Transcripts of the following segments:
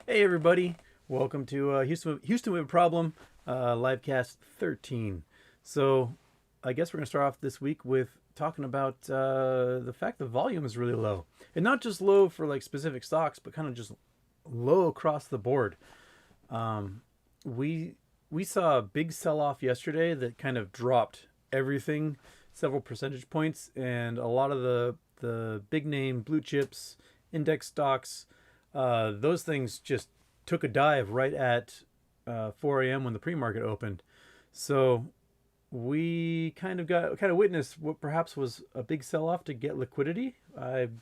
Hey everybody, welcome to Houston with a Problem, livecast 13. So I guess we're gonna start off this week with talking about the fact the volume is really low, and not just low for like specific stocks, but kind of just low across the board. Um, we we saw a big sell-off yesterday that kind of dropped everything several percentage points, and a lot of the big name blue chips, index stocks, those things just took a dive right at 4 a.m. when the pre-market opened. So we kind of witnessed what perhaps was a big sell-off to get liquidity. I'm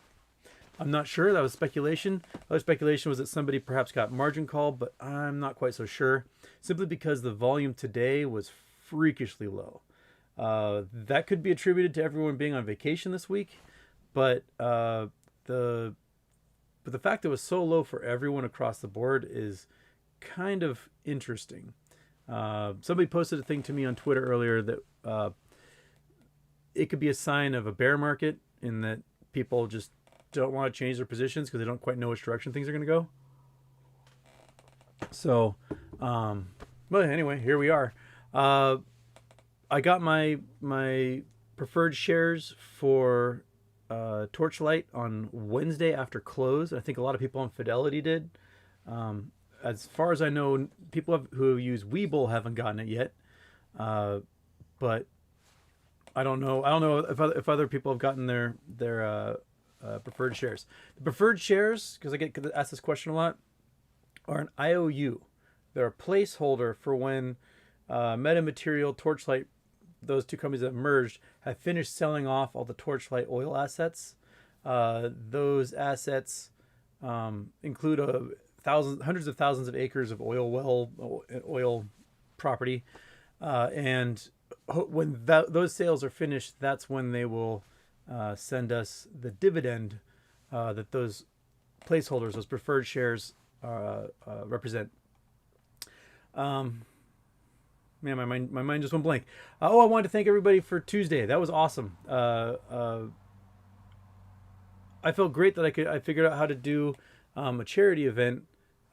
not sure. That was speculation. Other speculation was that somebody perhaps got margin called, but I'm not quite so sure. Simply because the volume today was freakishly low. That could be attributed to everyone being on vacation this week, but the but the fact that it was so low for everyone across the board is kind of interesting. Somebody posted a thing to me on Twitter earlier that it could be a sign of a bear market in that people just don't want to change their positions because they don't quite know which direction things are going to go. So, but anyway, here we are. I got my preferred shares for Torchlight on Wednesday after close. I think a lot of people on Fidelity did. As far as I know, people who use Webull haven't gotten it yet. But I don't know. I don't know if other people have gotten their preferred shares. The preferred shares, because I get asked this question a lot, are an IOU. They're a placeholder for when Metamaterial, Torchlight, those two companies that merged, have finished selling off all the Torchlight oil assets. Those assets include hundreds of thousands of acres of oil property, and when those sales are finished, that's when they will send us the dividend that those placeholders, those preferred shares, represent. Man, my mind just went blank. I wanted to thank everybody for Tuesday. That was awesome. I felt great that I figured out how to do a charity event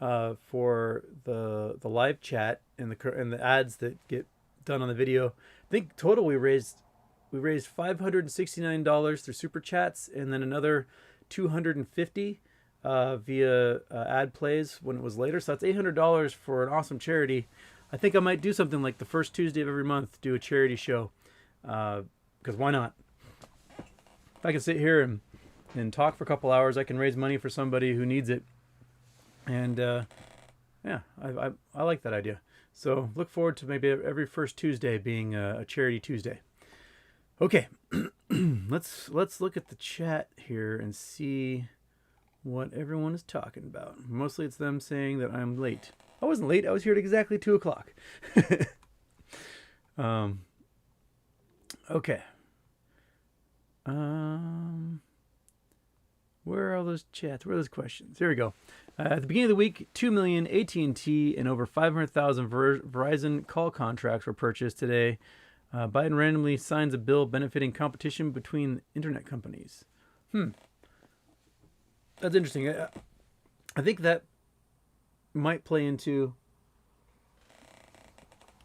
for the live chat and the ads that get done on the video. I think total we raised $569 through super chats, and then another $250 via ad plays when it was later. So that's $800 for an awesome charity. I think I might do something like the first Tuesday of every month, do a charity show, because why not? If I can sit here and talk for a couple hours, I can raise money for somebody who needs it. And yeah, I like that idea. So look forward to maybe every first Tuesday being a charity Tuesday. Okay, let's look at the chat here and see what everyone is talking about. Mostly it's them saying that I'm late. I wasn't late. I was here at exactly 2 o'clock. Okay. Where are all those chats? Where are those questions? Here we go. At the beginning of the week, 2 million AT&T and over 500,000 Verizon call contracts were purchased today. Biden randomly signs a bill benefiting competition between internet companies. That's interesting. I think that might play into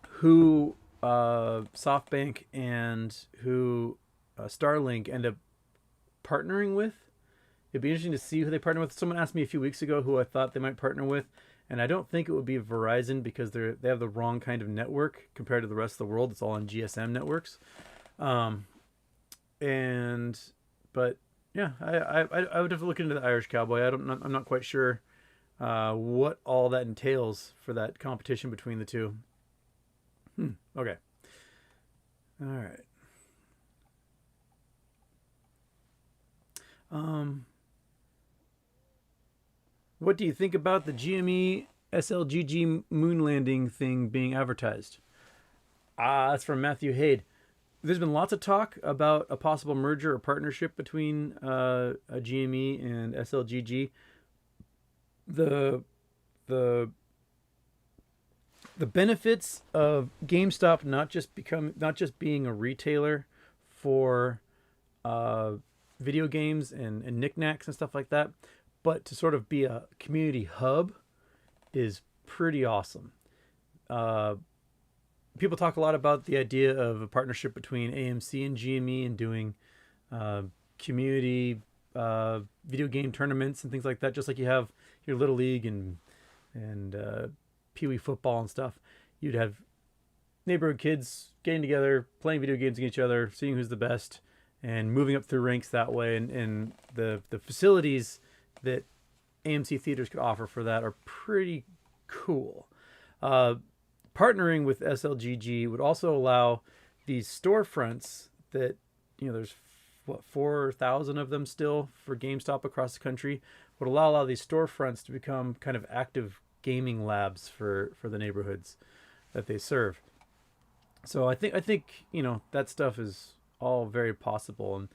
who SoftBank and who Starlink end up partnering with. It'd be interesting to see who they partner with. Someone asked me a few weeks ago who I thought they might partner with, and I don't think it would be Verizon because they have the wrong kind of network compared to the rest of the world. It's all on GSM networks. But yeah, I would have to look into the Irish Cowboy. I'm not quite sure what all that entails for that competition between the two. Okay. All right. What do you think about the GME SLG moon landing thing being advertised? That's from Matthew Hade. There's been lots of talk about a possible merger or partnership between a GME and SLGG. The benefits of GameStop not just being a retailer for video games and knickknacks and stuff like that, but to sort of be a community hub is pretty awesome. People talk a lot about the idea of a partnership between AMC and GME and doing community video game tournaments and things like that, just like you have your Little League and Pee Wee football and stuff. You'd have neighborhood kids getting together, playing video games against each other, seeing who's the best, and moving up through ranks that way. And the facilities that AMC theaters could offer for that are pretty cool. Partnering with SLGG would also allow these storefronts that, there's 4,000 of them still for GameStop across the country, would allow a lot of these storefronts to become kind of active gaming labs for the neighborhoods that they serve. So I think that stuff is all very possible, and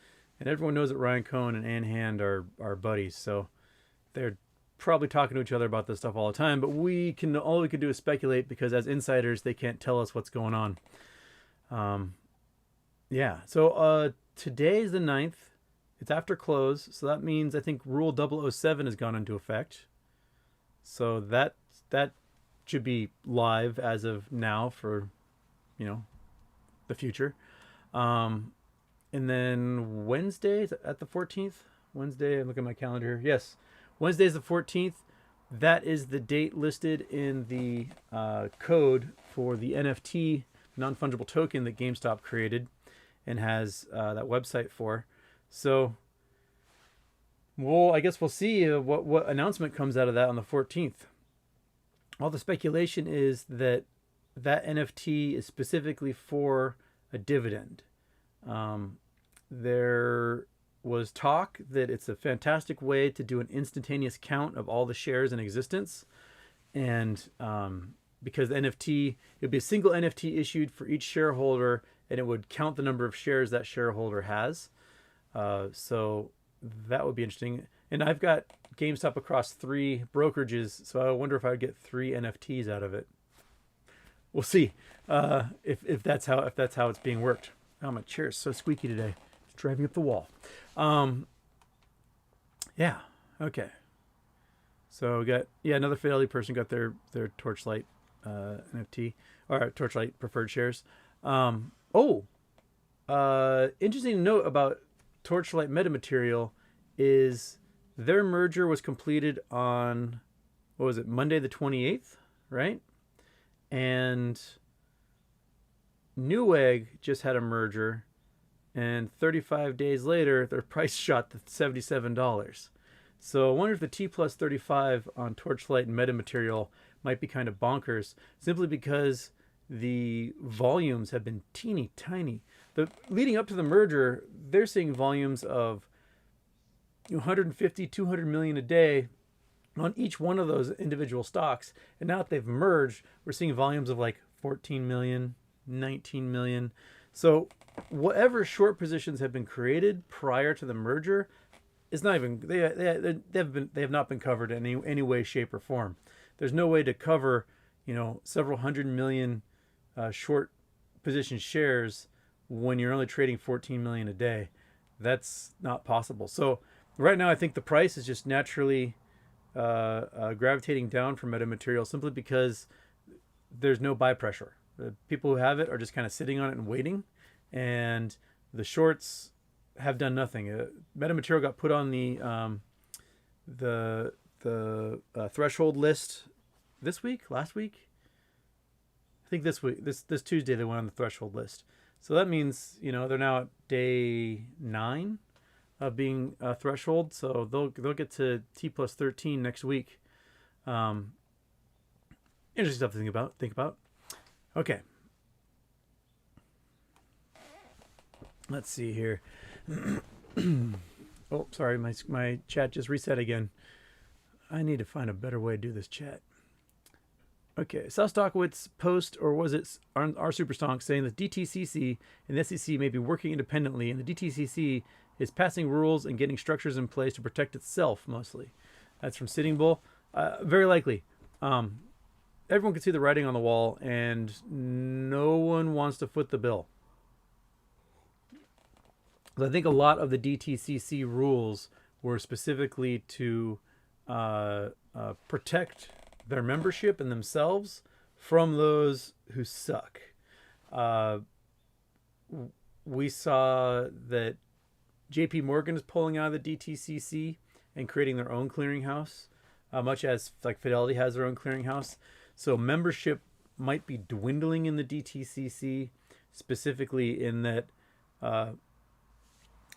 everyone knows that Ryan Cohen and Ann Hand are buddies, so they're probably talking to each other about this stuff all the time. But all we can do is speculate, because as insiders they can't tell us what's going on. So today's the 9th. It's after close, so that means I think Rule 007 has gone into effect. So that should be live as of now for the future. And then Wednesday at the 14th. Wednesday, I'm looking at my calendar. Yes, Wednesday is the 14th. That is the date listed in the code for the NFT non-fungible token that GameStop created and has that website for. So I guess we'll see what announcement comes out of that on the 14th. All the speculation is that NFT is specifically for a dividend. There was talk that it's a fantastic way to do an instantaneous count of all the shares in existence. And because the NFT, it would be a single NFT issued for each shareholder, and it would count the number of shares that shareholder has. So that would be interesting. And I've got GameStop across 3 brokerages, so I wonder if I would get 3 NFTs out of it. We'll see if that's how it's being worked. Oh, my chair is so squeaky today. It's driving up the wall. Yeah. Okay. So we got another Fidelity person got their Torchlight NFT, or Torchlight preferred shares. Interesting to note about Torchlight metamaterial is their merger was completed on, what was it, Monday the 28th, right? And Newegg just had a merger, and 35 days later their price shot to $77. So I wonder if the T+35 on Torchlight and metamaterial might be kind of bonkers, simply because the volumes have been teeny tiny. Leading up to the merger, they're seeing volumes of 150, 200 million a day on each one of those individual stocks. And now that they've merged, we're seeing volumes of like 14 million, 19 million. So whatever short positions have been created prior to the merger is not even, they have not been covered in any way, shape, or form. There's no way to cover, several 100 million short position shares when you're only trading 14 million a day. That's not possible. So right now, I think the price is just naturally gravitating down for metamaterial, simply because there's no buy pressure. The people who have it are just kind of sitting on it and waiting, and the shorts have done nothing. Metamaterial got put on the threshold list last week. I think this week, this Tuesday, they went on the threshold list. So that means they're now at day 9 of being a threshold. So they'll get to T+13 next week. Interesting stuff to think about. Okay. Let's see here. Oh, sorry, my chat just reset again. I need to find a better way to do this chat. Okay, Sal Stockowitz post, or was it our Superstonk, saying that DTCC and the SEC may be working independently, and the DTCC is passing rules and getting structures in place to protect itself mostly. That's from Sitting Bull. Very likely. Everyone can see the writing on the wall, and no one wants to foot the bill. I think a lot of the DTCC rules were specifically to protect their membership and themselves from those who suck. Uh, we saw that JP Morgan is pulling out of the DTCC and creating their own clearinghouse, much as like Fidelity has their own clearinghouse. So membership might be dwindling in the DTCC, specifically in that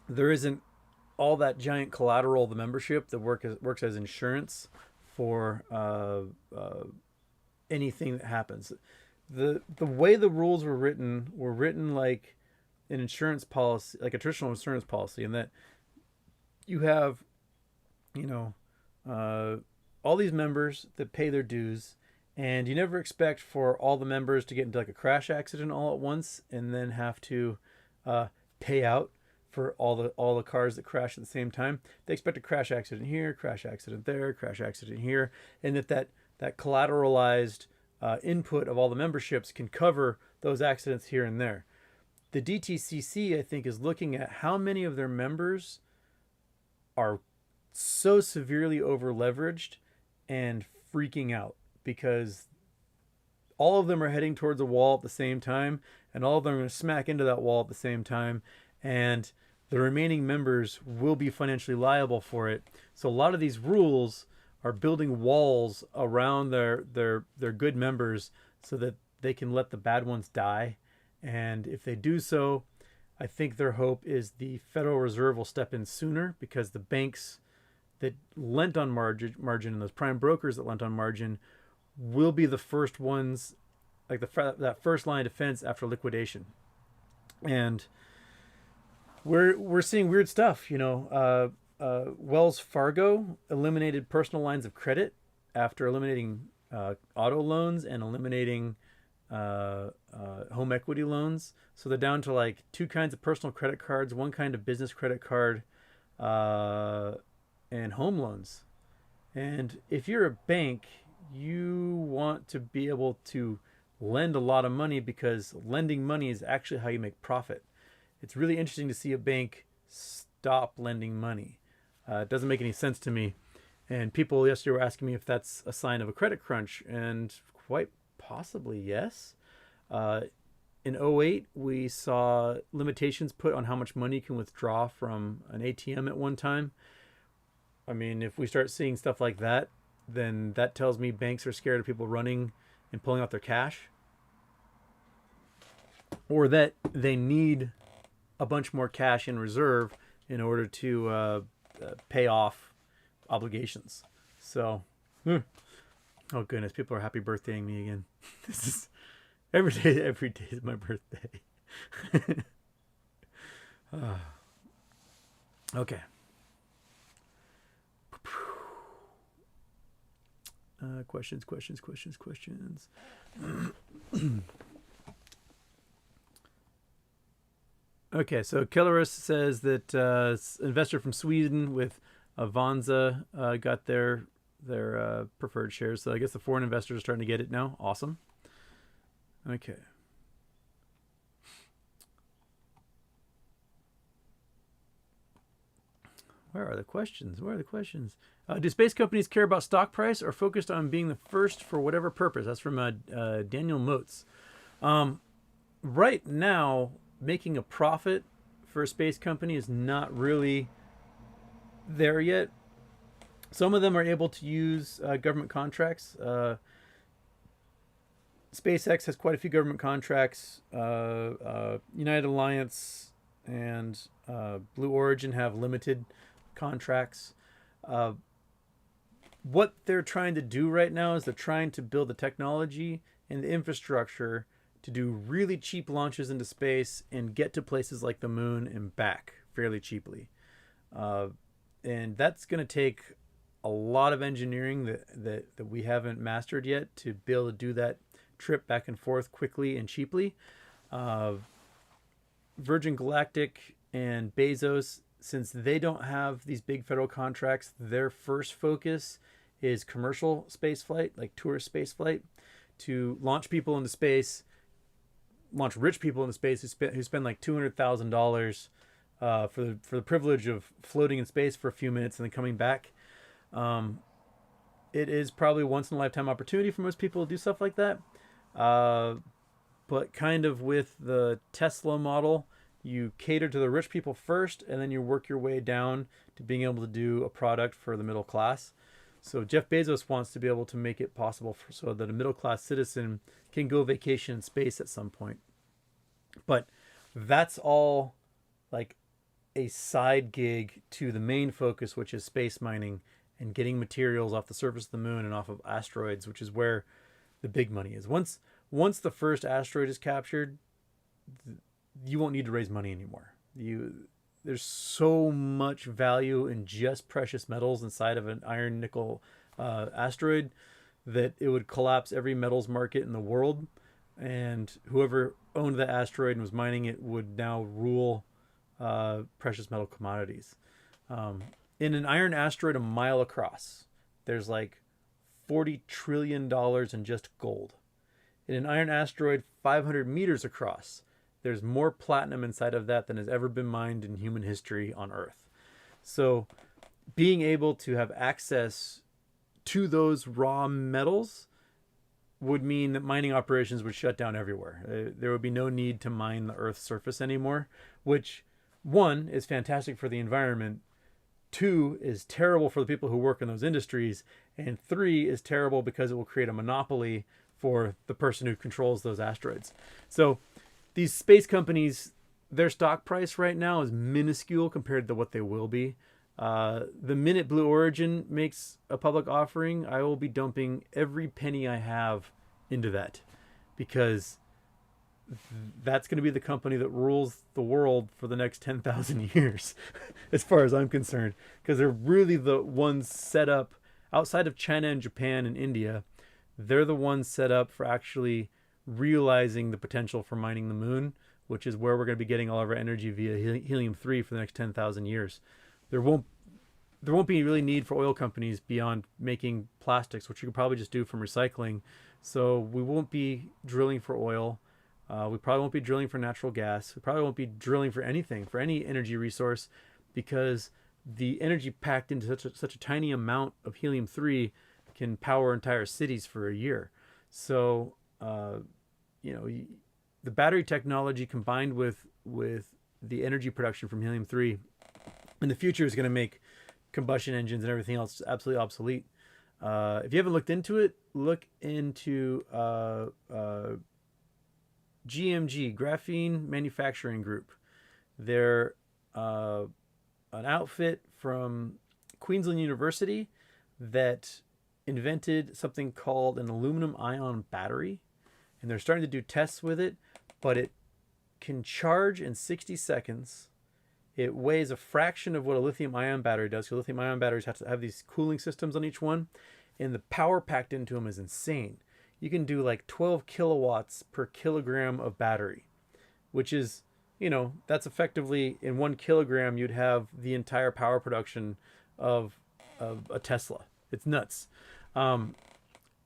there isn't all that giant collateral of the membership that works as insurance for anything that happens. The way the rules were written like an insurance policy, like a traditional insurance policy, in that you have, all these members that pay their dues, and you never expect for all the members to get into like a crash accident all at once and then have to pay out for all the cars that crash at the same time. They expect a crash accident here, crash accident there, crash accident here, and that collateralized input of all the memberships can cover those accidents here and there. The DTCC, I think, is looking at how many of their members are so severely over leveraged and freaking out because all of them are heading towards a wall at the same time, and all of them are going to smack into that wall at the same time, and the remaining members will be financially liable for it. So a lot of these rules are building walls around their good members so that they can let the bad ones die. And if they do so, I think their hope is the Federal Reserve will step in sooner, because the banks that lent on margin and those prime brokers that lent on margin will be the first ones, like that first line of defense after liquidation. And we're seeing weird stuff. Wells Fargo eliminated personal lines of credit after eliminating auto loans and eliminating home equity loans. So they're down to like two kinds of personal credit cards, one kind of business credit card, and home loans. And if you're a bank, you want to be able to lend a lot of money, because lending money is actually how you make profit. It's really interesting to see a bank stop lending money. It doesn't make any sense to me. And people yesterday were asking me if that's a sign of a credit crunch, and quite possibly yes. In 2008, we saw limitations put on how much money you can withdraw from an ATM at one time. I mean, if we start seeing stuff like that, then that tells me banks are scared of people running and pulling out their cash, or that they need a bunch more cash in reserve in order to pay off obligations. So, oh goodness, people are happy birthdaying me again. This is every day is my birthday. Okay. Questions. Okay, so Kellerus says that investor from Sweden with Avanza got their preferred shares. So I guess the foreign investors are starting to get it now. Awesome. Okay. Where are the questions? Do space companies care about stock price or focused on being the first for whatever purpose? That's from Daniel Motes. Right now, making a profit for a space company is not really there yet. Some of them are able to use government contracts. SpaceX has quite a few government contracts. United Alliance and Blue Origin have limited contracts. What they're trying to do right now is they're trying to build the technology and the infrastructure to do really cheap launches into space and get to places like the moon and back fairly cheaply. And that's going to take a lot of engineering that we haven't mastered yet to be able to do that trip back and forth quickly and cheaply. Virgin Galactic and Bezos, since they don't have these big federal contracts, their first focus is commercial space flight, like tourist space flight, to launch people into space, launch rich people into space who spend like $200,000 for the privilege of floating in space for a few minutes and then coming back. it is probably once in a lifetime opportunity for most people to do stuff like that. But kind of with the Tesla model, you cater to the rich people first, and then you work your way down to being able to do a product for the middle class. So Jeff Bezos wants to be able to make it possible so that a middle class citizen can go vacation in space at some point. But that's all like a side gig to the main focus, which is space mining and getting materials off the surface of the moon and off of asteroids, which is where the big money is. Once the first asteroid is captured, you won't need to raise money anymore. There's so much value in just precious metals inside of an iron nickel asteroid that it would collapse every metals market in the world, and whoever owned the asteroid and was mining it would now rule precious metal commodities. In an iron asteroid a mile across, there's like $40 trillion in just gold. In an iron asteroid 500 meters across, there's more platinum inside of that than has ever been mined in human history on Earth. So being able to have access to those raw metals would mean that mining operations would shut down everywhere. There would be no need to mine the Earth's surface anymore, which, one, is fantastic for the environment, two, is terrible for the people who work in those industries, and three, is terrible because it will create a monopoly for the person who controls those asteroids. So these space companies, their stock price right now is minuscule compared to what they will be. The minute Blue Origin makes a public offering, I will be dumping every penny I have into that, because that's going to be the company that rules the world for the next 10,000 years, as far as I'm concerned, because they're really the ones set up outside of China and Japan and India. They're the ones set up for actually realizing the potential for mining the moon, which is where we're going to be getting all of our energy via helium-3 for the next 10,000 years. There won't be really need for oil companies beyond making plastics, which you could probably just do from recycling. So we won't be drilling for oil. We probably won't be drilling for natural gas. We probably won't be drilling for anything, for any energy resource, because the energy packed into such a tiny amount of helium-3 can power entire cities for a year. So, the battery technology combined with the energy production from helium-3 in the future is going to make combustion engines and everything else absolutely obsolete. If you haven't looked into it, look into GMG, Graphene Manufacturing Group. They're an outfit from Queensland University that invented something called an aluminum ion battery, and they're starting to do tests with it, but it can charge in 60 seconds. It weighs a fraction of what a lithium ion battery does, because lithium ion batteries have to have these cooling systems on each one, and the power packed into them is insane. You can do like 12 kilowatts per kilogram of battery, which is, that's effectively, in 1 kilogram, you'd have the entire power production of a Tesla. It's nuts.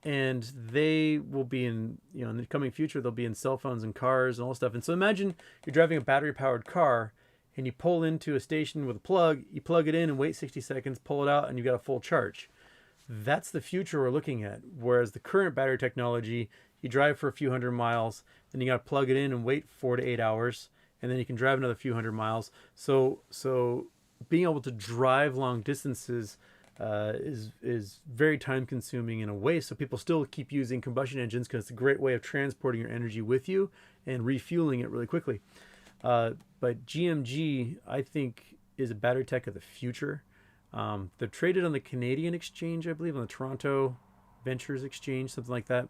And they will be in the coming future, they'll be in cell phones and cars and all this stuff. And so imagine you're driving a battery powered car and you pull into a station with a plug, you plug it in and wait 60 seconds, pull it out, and you've got a full charge. That's the future we're looking at. Whereas the current battery technology, you drive for a few hundred miles, then you got to plug it in and wait 4 to 8 hours, and then you can drive another few hundred miles. So being able to drive long distances is very time consuming in a way. So people still keep using combustion engines because it's a great way of transporting your energy with you and refueling it really quickly. But GMG, I think, is a battery tech of the future. They're traded on the Canadian exchange, I believe, on the Toronto Ventures Exchange, something like that.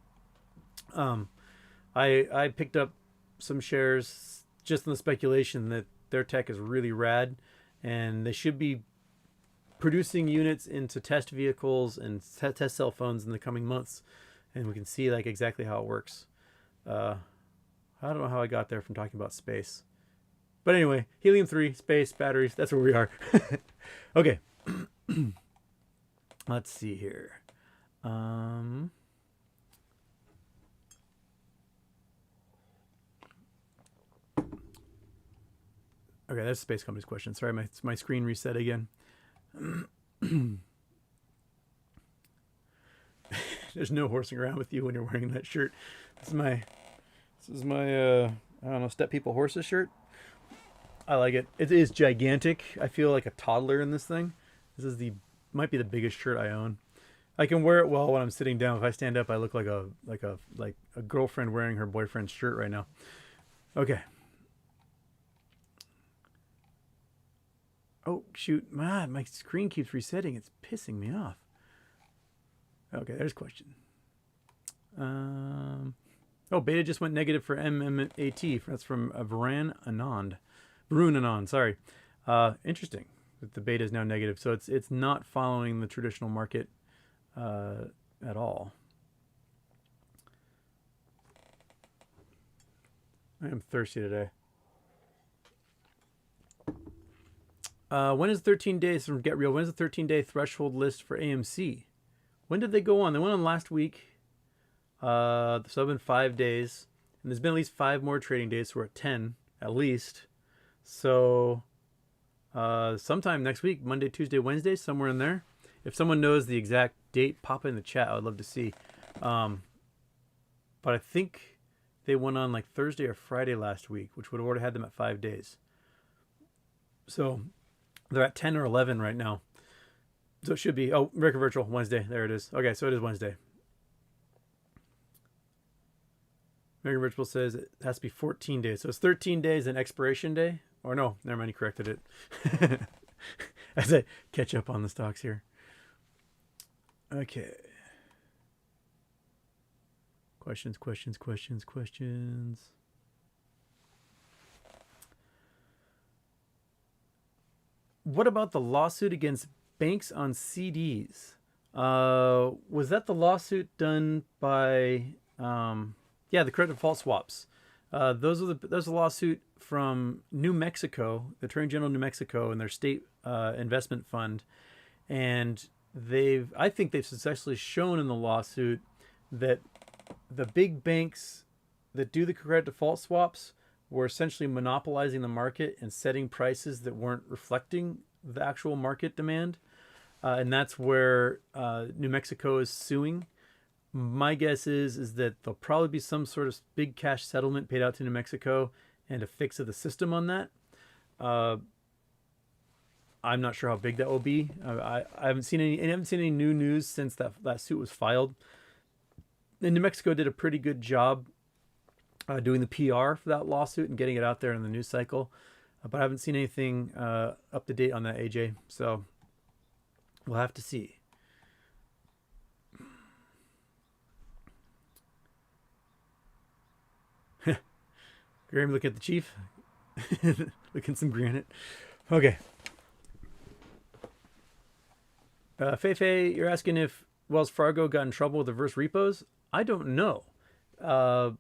I picked up some shares just on the speculation that their tech is really rad, and they should be producing units into test vehicles and test cell phones in the coming months, and we can see like exactly how it works. I don't know how I got there from talking about space, but anyway, helium-3, space, batteries, that's where we are. Okay. Let's see here. Okay, that's Space Company's question. Sorry, my screen reset again. there's no horsing around with you when you're wearing that shirt. This is my I don't know, Step People Horses shirt. I like it. It is gigantic. I feel like a toddler in this thing. This is might be the biggest shirt I own. I can wear it well when I'm sitting down. If I stand up, I look like a girlfriend wearing her boyfriend's shirt right now. Okay. Oh shoot, man, my screen keeps resetting. It's pissing me off. Okay, there's a question. Oh, beta just went negative for MMAT. That's from Varun Anand. Sorry. Interesting that the beta is now negative. So it's not following the traditional market at all. I am thirsty today. When is 13 days from Get Real? When is the 13-day threshold list for AMC? When did they go on? They went on last week. So it's been 5 days. And there's been at least 5 more trading days. So we're at 10 at least. So sometime next week, Monday, Tuesday, Wednesday, somewhere in there. If someone knows the exact date, pop it in the chat. I would love to see. But I think they went on like Thursday or Friday last week, which would have already had them at 5 days. So they're at 10 or 11 right now. So it should be, Record Virtual, Wednesday. There it is. Okay, so it is Wednesday. Record Virtual says it has to be 14 days. So it's 13 days and expiration day. Or no, never mind, he corrected it. As I catch up on the stocks here. Okay. Questions. What about the lawsuit against banks on CDs? Was that the lawsuit done by, the credit default swaps? There's a lawsuit from New Mexico, the Attorney General of New Mexico, and their state investment fund, and I think they've successfully shown in the lawsuit that the big banks that do the credit default swaps were essentially monopolizing the market and setting prices that weren't reflecting the actual market demand. And that's where New Mexico is suing. My guess is that there'll probably be some sort of big cash settlement paid out to New Mexico and a fix of the system on that. I'm not sure how big that will be. I haven't seen any new news since that suit was filed. And New Mexico did a pretty good job doing the PR for that lawsuit and getting it out there in the news cycle. But I haven't seen anything up to date on that, AJ. So we'll have to see. Graham, look at the chief. Looking some granite. Okay. Feifei, you're asking if Wells Fargo got in trouble with reverse repos. I don't know. I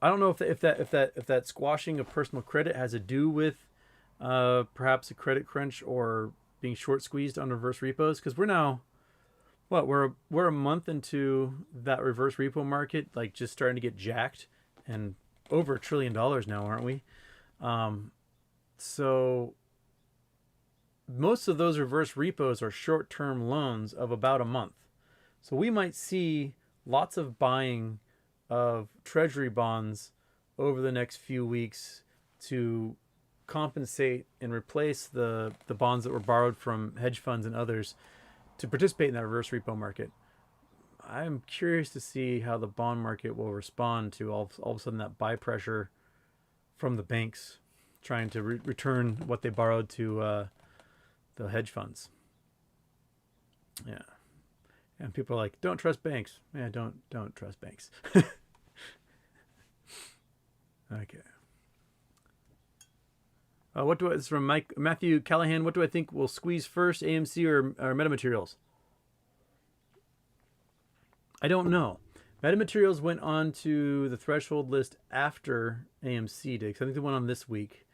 don't know if that squashing of personal credit has to do with perhaps a credit crunch or being short squeezed on reverse repos, because we're now we're a month into that reverse repo market, like just starting to get jacked, and over $1 trillion now, aren't we? So most of those reverse repos are short-term loans of about a month. So we might see lots of buying of treasury bonds over the next few weeks to compensate and replace the bonds that were borrowed from hedge funds and others to participate in that reverse repo market. I'm curious to see how the bond market will respond to all of a sudden that buy pressure from the banks trying to return what they borrowed to the hedge funds. Yeah. And people are like, don't trust banks. Yeah, don't trust banks. Okay. It's from Matthew Callahan. What do I think will squeeze first, AMC or metamaterials? I don't know. Metamaterials went on to the threshold list after AMC did, because I think they went on this week.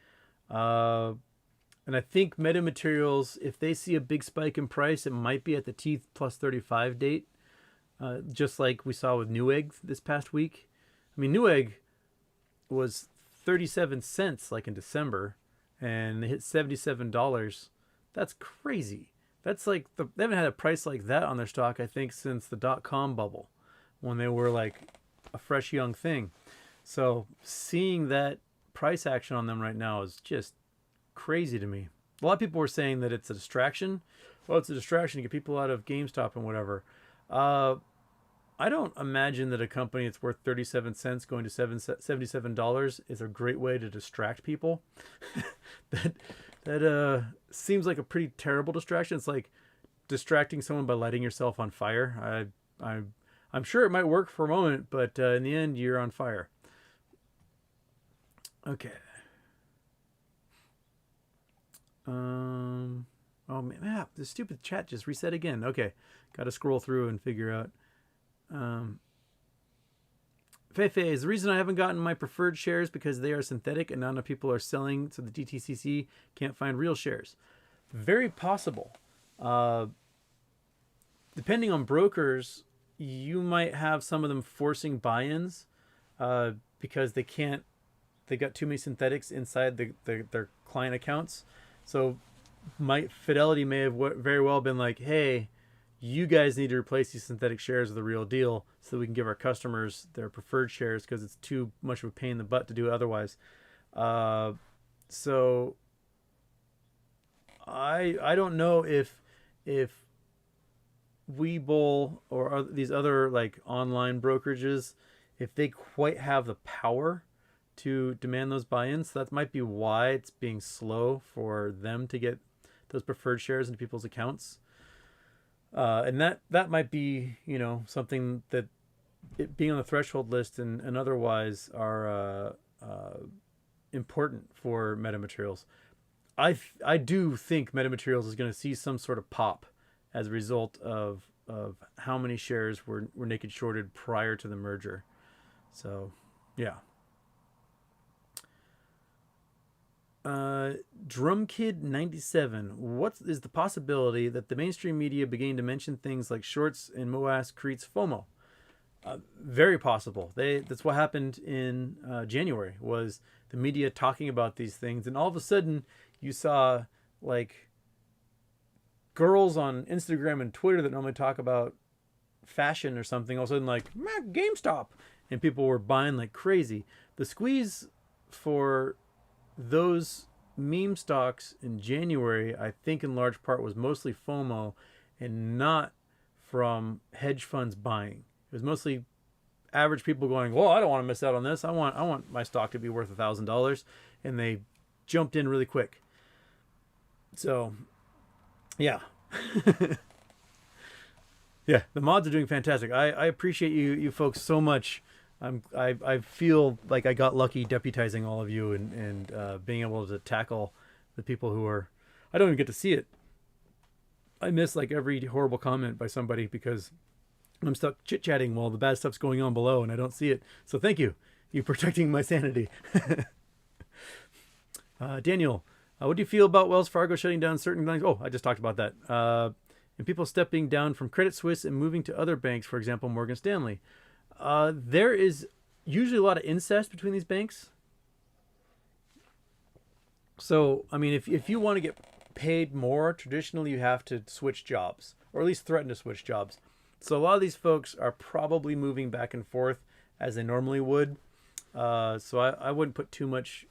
And I think metamaterials, if they see a big spike in price, it might be at the T plus 35 date, just like we saw with Newegg this past week. I mean, Newegg was 37 cents like in December, and they hit $77. That's crazy. That's like they haven't had a price like that on their stock, I think, since the .com bubble. when they were like a fresh young thing. So seeing that price action on them right now is just crazy to me. A lot of people were saying that it's a distraction. Well, it's a distraction to get people out of GameStop and whatever. I don't imagine that a company that's worth 37 cents going to $77 is a great way to distract people. that seems like a pretty terrible distraction. It's like distracting someone by lighting yourself on fire. I'm sure it might work for a moment, but in the end, you're on fire. Okay. Oh man, the stupid chat just reset again. Okay, got to scroll through and figure out. Feifei is the reason I haven't gotten my preferred shares because they are synthetic and not enough people are selling, so the DTCC can't find real shares. Very possible. Depending on brokers, you might have some of them forcing buy-ins because they can't. They got too many synthetics inside their client accounts. So Fidelity may have very well been like, hey, you guys need to replace these synthetic shares with the real deal so that we can give our customers their preferred shares because it's too much of a pain in the butt to do it otherwise. So I don't know if Webull or these other like online brokerages, if they quite have the power to demand those buy-ins. So that might be why it's being slow for them to get those preferred shares into people's accounts. And that might be, something that being on the threshold list and otherwise are important for metamaterials. I do think metamaterials is going to see some sort of pop as a result of how many shares were naked shorted prior to the merger. So, yeah. Drumkid97, what is the possibility that the mainstream media beginning to mention things like shorts and MOAS creates FOMO? Very possible. That's what happened in January, was the media talking about these things, and all of a sudden you saw like girls on Instagram and Twitter that normally talk about fashion or something, all of a sudden like GameStop, and people were buying like crazy. The squeeze for those meme stocks in January, I think in large part was mostly FOMO and not from hedge funds buying. It was mostly average people going, well, I don't want to miss out on this. I want my stock to be worth $1,000. And they jumped in really quick. So, yeah. Yeah, the mods are doing fantastic. I appreciate you folks so much. I feel like I got lucky deputizing all of you and being able to tackle the people who are. I don't even get to see it. I miss like every horrible comment by somebody because I'm stuck chit-chatting while the bad stuff's going on below and I don't see it. So thank you. You're protecting my sanity. Daniel, what do you feel about Wells Fargo shutting down certain banks? Oh, I just talked about that. And people stepping down from Credit Suisse and moving to other banks, for example, Morgan Stanley. There is usually a lot of incest between these banks. So, I mean, if you want to get paid more, traditionally you have to switch jobs, or at least threaten to switch jobs. So a lot of these folks are probably moving back and forth as they normally would. So I wouldn't put too much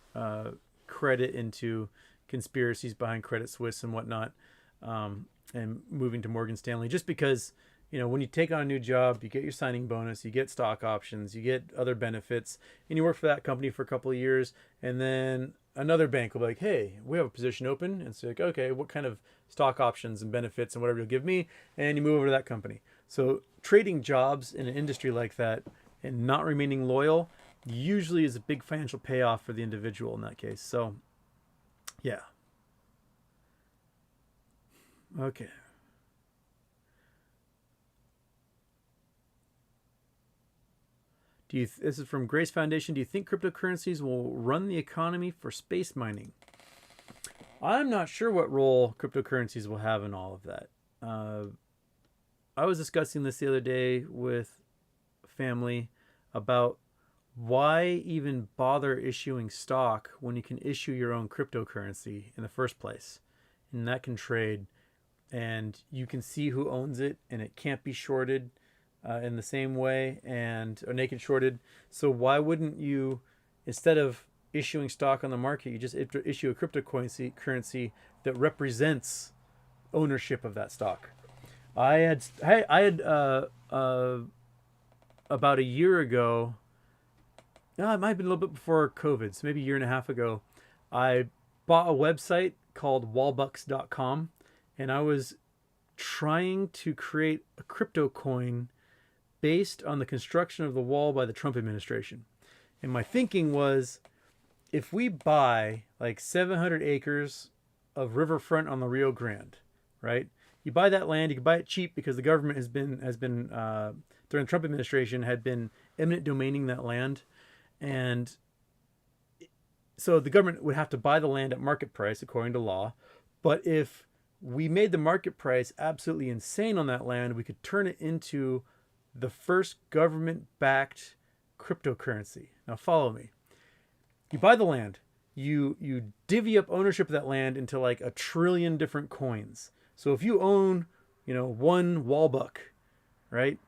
credit into conspiracies behind Credit Suisse and whatnot, and moving to Morgan Stanley, just because, when you take on a new job, you get your signing bonus, you get stock options, you get other benefits, and you work for that company for a couple of years, and then another bank will be like, hey, we have a position open. And so like, okay, what kind of stock options and benefits and whatever you'll give me, and you move over to that company. So trading jobs in an industry like that and not remaining loyal usually is a big financial payoff for the individual in that case. So, yeah. Okay. This is from Grace Foundation. Do you think cryptocurrencies will run the economy for space mining? I'm not sure what role cryptocurrencies will have in all of that. I was discussing this the other day with family about why even bother issuing stock when you can issue your own cryptocurrency in the first place. And that can trade, and you can see who owns it, and it can't be shorted. in the same way or naked shorted. So why wouldn't you, instead of issuing stock on the market, you just issue a cryptocurrency that represents ownership of that stock? I had about a year ago, no, it might have been a little bit before COVID, so maybe a year and a half ago, I bought a website called wallbucks.com, and I was trying to create a crypto coin based on the construction of the wall by the Trump administration. And my thinking was, if we buy like 700 acres of riverfront on the Rio Grande, right? You buy that land, you can buy it cheap because the government has been during the Trump administration had been eminent domaining that land, and so the government would have to buy the land at market price according to law. But if we made the market price absolutely insane on that land, we could turn it into the first government-backed cryptocurrency. Now follow me. You buy the land, you divvy up ownership of that land into like 1 trillion different coins. So if you own, one wallbuck, right?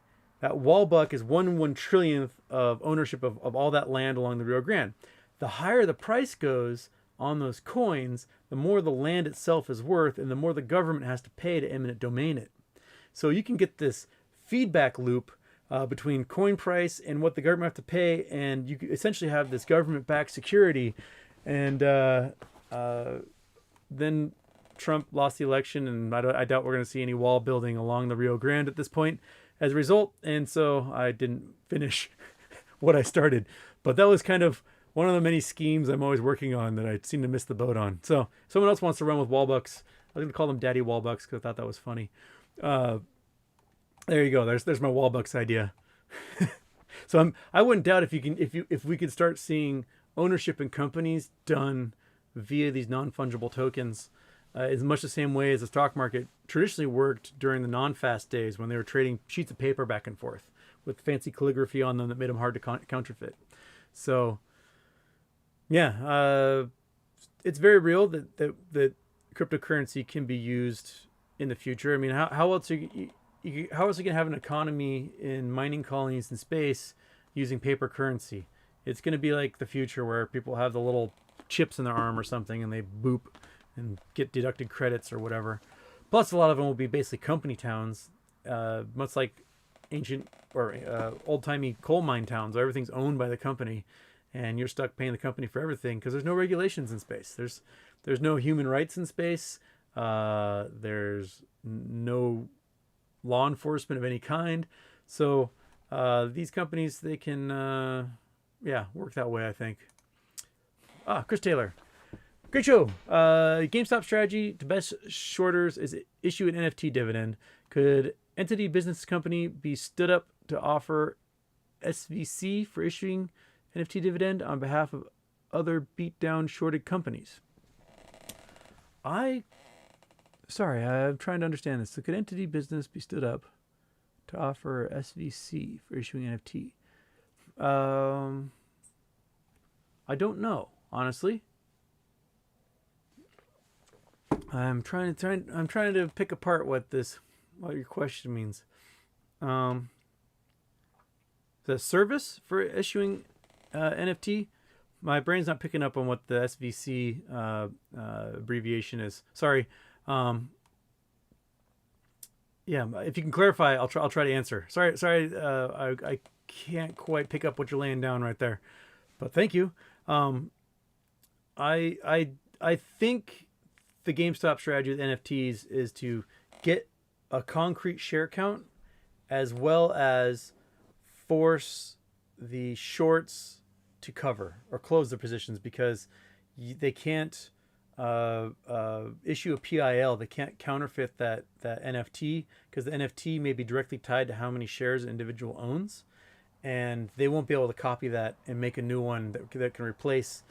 That wallbuck is 1/1 trillionth of ownership of all that land along the Rio Grande. The higher the price goes on those coins, the more the land itself is worth, and the more the government has to pay to eminent domain it. So you can get this feedback loop between coin price and what the government have to pay, and you essentially have this government-backed security. And then Trump lost the election, and I doubt we're going to see any wall building along the Rio Grande at this point as a result. And so I didn't finish what I started. But that was kind of one of the many schemes I'm always working on that I seem to miss the boat on. So someone else wants to run with wallbucks. I was going to call them Daddy Wallbucks because I thought that was funny. There you go. There's my Wallbucks idea. So I wouldn't doubt if we could start seeing ownership in companies done via these non-fungible tokens, is much the same way as the stock market traditionally worked during the non-fast days when they were trading sheets of paper back and forth with fancy calligraphy on them that made them hard to counterfeit. So, yeah, it's very real that cryptocurrency can be used in the future. I mean, how else are how else are you gonna have an economy in mining colonies in space using paper currency? It's gonna be like the future where people have the little chips in their arm or something, and they boop and get deducted credits or whatever. Plus, a lot of them will be basically company towns, much like ancient or old-timey coal mine towns where everything's owned by the company, and you're stuck paying the company for everything because there's no regulations in space. There's no human rights in space. There's no law enforcement of any kind. So these companies, they can work that way, I think. Chris Taylor. Great show. Gamestop strategy to best shorters is issue an NFT dividend. Could entity business company be stood up to offer SVC for issuing NFT dividend on behalf of other beat down shorted companies? I'm trying to understand this. So could entity business be stood up to offer SVC for issuing NFT? I don't know, honestly. I'm trying to pick apart what your question means. The service for issuing NFT. My brain's not picking up on what the SVC abbreviation is. Sorry. If you can clarify, I'll try to answer. Sorry. I can't quite pick up what you're laying down right there, but thank you. I think the GameStop strategy with NFTs is to get a concrete share count as well as force the shorts to cover or close their positions, because they can't issue a PIL. They can't counterfeit that NFT because the NFT may be directly tied to how many shares an individual owns, and they won't be able to copy that and make a new one that can replace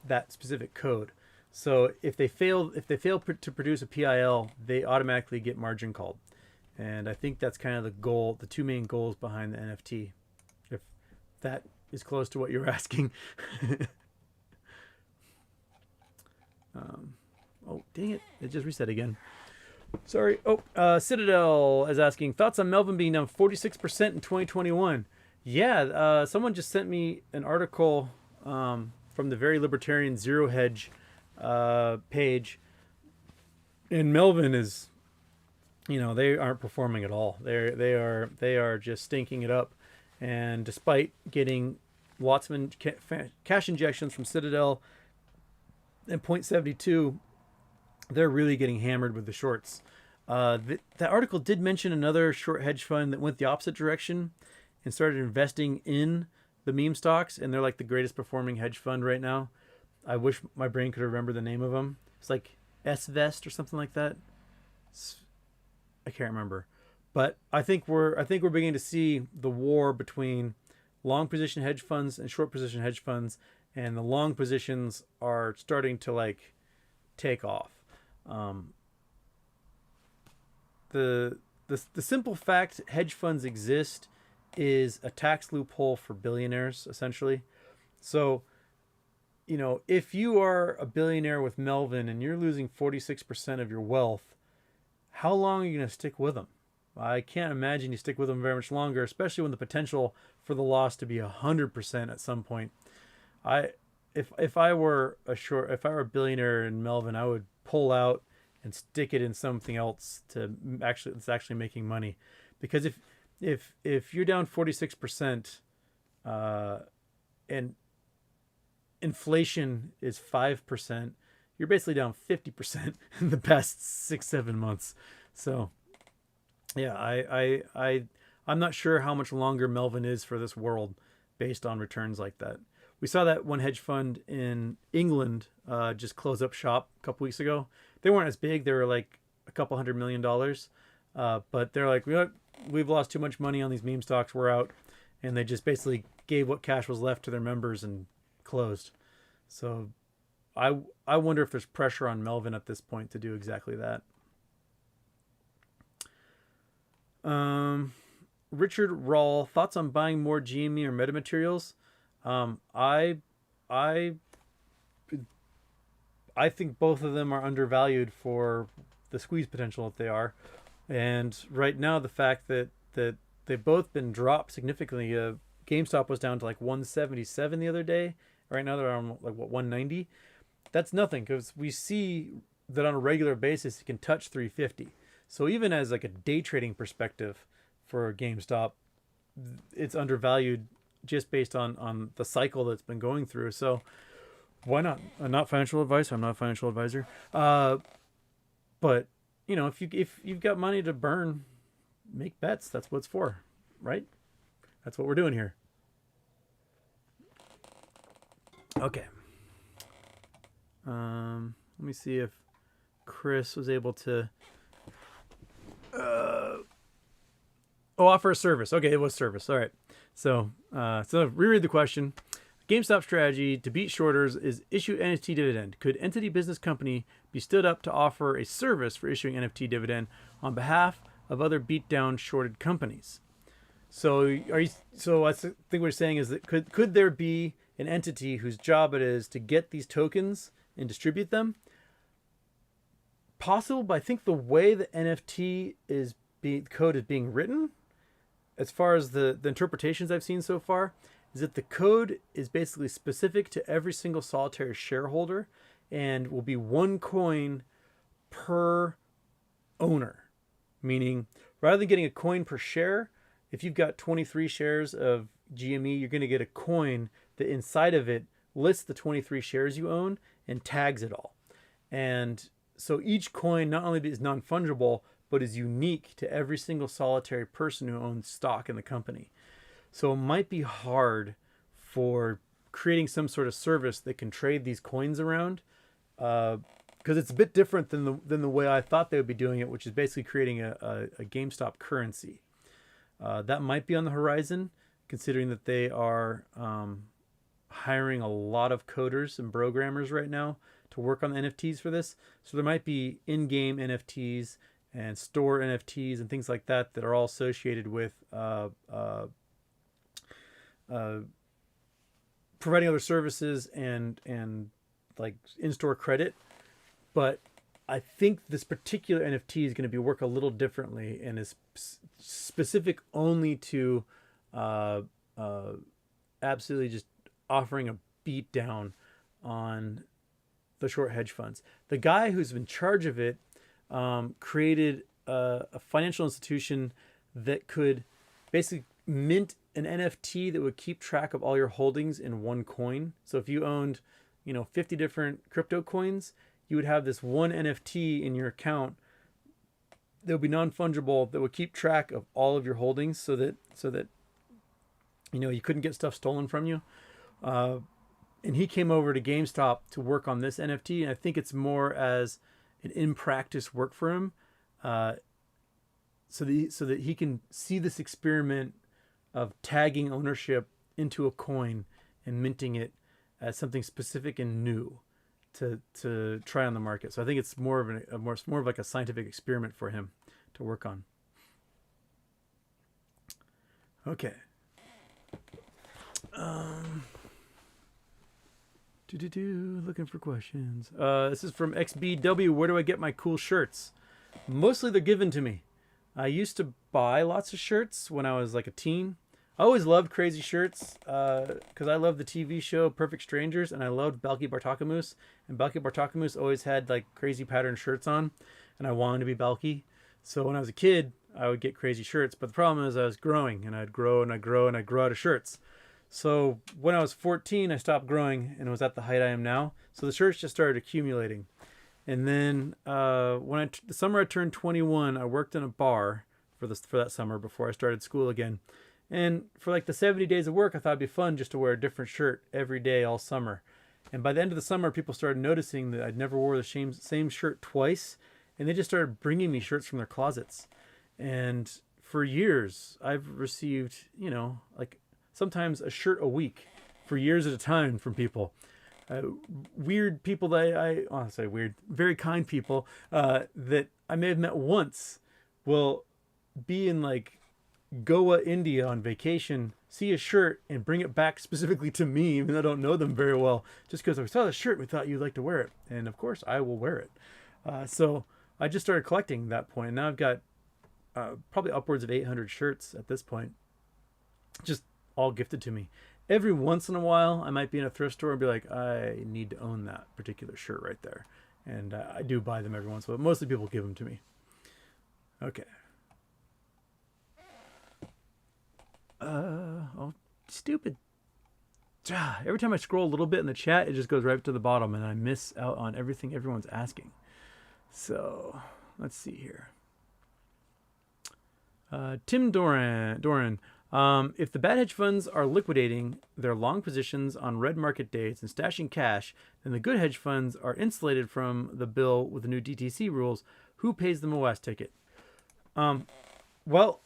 that specific code. So if they fail to produce a PIL, they automatically get margin called. And I think that's kind of the goal, the two main goals behind the NFT. If that is close to what you're asking. Oh, dang it. It just reset again. Sorry. Citadel is asking thoughts on Melvin being down 46% in 2021. Yeah, someone just sent me an article from the very libertarian Zero Hedge page, and Melvin is, they aren't performing at all. They are just stinking it up, and despite getting lots of cash injections from Citadel and 0.72, they're really getting hammered with the shorts. That article did mention another short hedge fund that went the opposite direction and started investing in the meme stocks, and they're like the greatest performing hedge fund right now. I wish my brain could remember the name of them. It's like S-Vest or something like that. I can't remember, but I think we're beginning to see the war between long position hedge funds and short position hedge funds, and the long positions are starting to like take off. Um, the simple fact hedge funds exist is a tax loophole for billionaires, essentially. So, if you are a billionaire with Melvin and you're losing 46% of your wealth, how long are you going to stick with them? I can't imagine you stick with them very much longer, especially when the potential for the loss to be 100% at some point. If I were a billionaire in Melvin, I would pull out and stick it in something else that's actually making money, because if you're down 46%, and inflation is 5%, you're basically down 50% in the past 6-7 months. So yeah, I'm not sure how much longer Melvin is for this world based on returns like that. We saw that one hedge fund in England just close up shop a couple weeks ago. They weren't as big. They were like a couple $100 million. But they're like, we've lost too much money on these meme stocks. We're out. And they just basically gave what cash was left to their members and closed. So I wonder if there's pressure on Melvin at this point to do exactly that. Richard Rawl, thoughts on buying more GME or metamaterials? I think both of them are undervalued for the squeeze potential that they are, and right now the fact that they've both been dropped significantly. GameStop was down to like 177 the other day. Right now they're on like 190. That's nothing, because we see that on a regular basis it can touch 350. So even as like a day trading perspective for GameStop, it's undervalued just based on the cycle that's been going through. So why not? Not financial advice. I'm not a financial advisor. But if you've got money to burn, make bets. That's what it's for, right? That's what we're doing here. Okay. Let me see if Chris was able to offer a service. Okay, it was service. All right. So reread the question. GameStop strategy to beat shorters is issue NFT dividend. Could entity business company be stood up to offer a service for issuing NFT dividend on behalf of other beat down shorted companies? So I think what you're saying is that could there be an entity whose job it is to get these tokens and distribute them? Possible, but I think the way the NFT code is being written, as far as the interpretations I've seen so far, is that the code is basically specific to every single solitary shareholder and will be one coin per owner. Meaning, rather than getting a coin per share, if you've got 23 shares of GME, you're going to get a coin that inside of it lists the 23 shares you own and tags it all. And so each coin not only is non-fungible, but is unique to every single solitary person who owns stock in the company. So it might be hard for creating some sort of service that can trade these coins around, because it's a bit different than the way I thought they would be doing it, which is basically creating a GameStop currency. That might be on the horizon, considering that they are hiring a lot of coders and programmers right now to work on the NFTs for this. So there might be in-game NFTs and store NFTs and things like that that are all associated with providing other services and like in-store credit. But I think this particular NFT is going to be work a little differently and is specific only to uh, uh, absolutely just offering a beat down on the short hedge funds. The guy who's in charge of it created a financial institution that could basically mint an NFT that would keep track of all your holdings in one coin. So if you owned, 50 different crypto coins, you would have this one NFT in your account that would be non-fungible, that would keep track of all of your holdings, so that you couldn't get stuff stolen from you. And he came over to GameStop to work on this NFT, and I think it's more as an in-practice work for him, so that he can see this experiment of tagging ownership into a coin and minting it as something specific and new to try on the market. So I think it's more of like a scientific experiment for him to work on. Okay. Looking for questions. This is from XBW. Where do I get my cool shirts? Mostly they're given to me. I used to buy lots of shirts when I was like a teen. I always loved crazy shirts because I loved the TV show Perfect Strangers, and I loved Balki Bartakamus. And Balki Bartakamus always had like crazy patterned shirts on, and I wanted to be Balki. So when I was a kid, I would get crazy shirts. But the problem is I was growing, and I'd grow and I'd grow and I'd grow out of shirts. So when I was 14, I stopped growing and was at the height I am now. So the shirts just started accumulating. And then the summer I turned 21, I worked in a bar for that summer before I started school again. And for like the 70 days of work, I thought it'd be fun just to wear a different shirt every day all summer. And by the end of the summer, people started noticing that I'd never wore the same shirt twice. And they just started bringing me shirts from their closets. And for years, I've received, like sometimes a shirt a week for years at a time from people. Weird people that I'll say weird, very kind people that I may have met once will be in like Goa, India on vacation, see a shirt and bring it back specifically to me, even though I don't know them very well, just because I saw the shirt, we thought you'd like to wear it. And of course I will wear it. So I just started collecting at that point. And now I've got probably upwards of 800 shirts at this point, just all gifted to me. Every once in a while, I might be in a thrift store and be like, I need to own that particular shirt right there. And I do buy them every once in a while. Mostly people give them to me. Okay. Oh, stupid. Every time I scroll a little bit in the chat, it just goes right to the bottom and I miss out on everything everyone's asking. So, let's see here. Tim Doran. If the bad hedge funds are liquidating their long positions on red market dates and stashing cash, then the good hedge funds are insulated from the bill with the new DTC rules. Who pays the MOAS ticket? Well,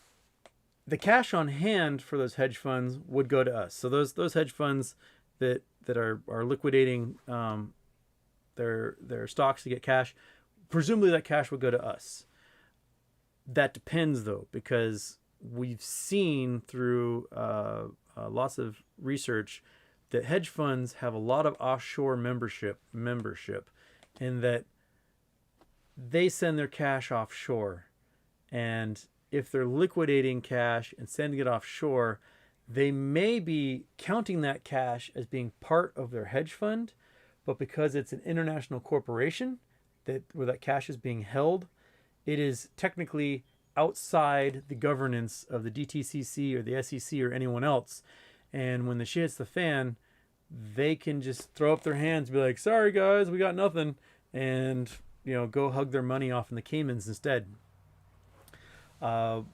the cash on hand for those hedge funds would go to us. So those hedge funds that are liquidating their stocks to get cash, presumably that cash would go to us. That depends though, because we've seen through lots of research that hedge funds have a lot of offshore membership in that they send their cash offshore. And if they're liquidating cash and sending it offshore, they may be counting that cash as being part of their hedge fund, but because it's an international corporation where that cash is being held, it is technically outside the governance of the DTCC or the SEC or anyone else. And when the shit hits the fan, they can just throw up their hands and be like, sorry guys, we got nothing, and go hug their money off in the Caymans instead. That's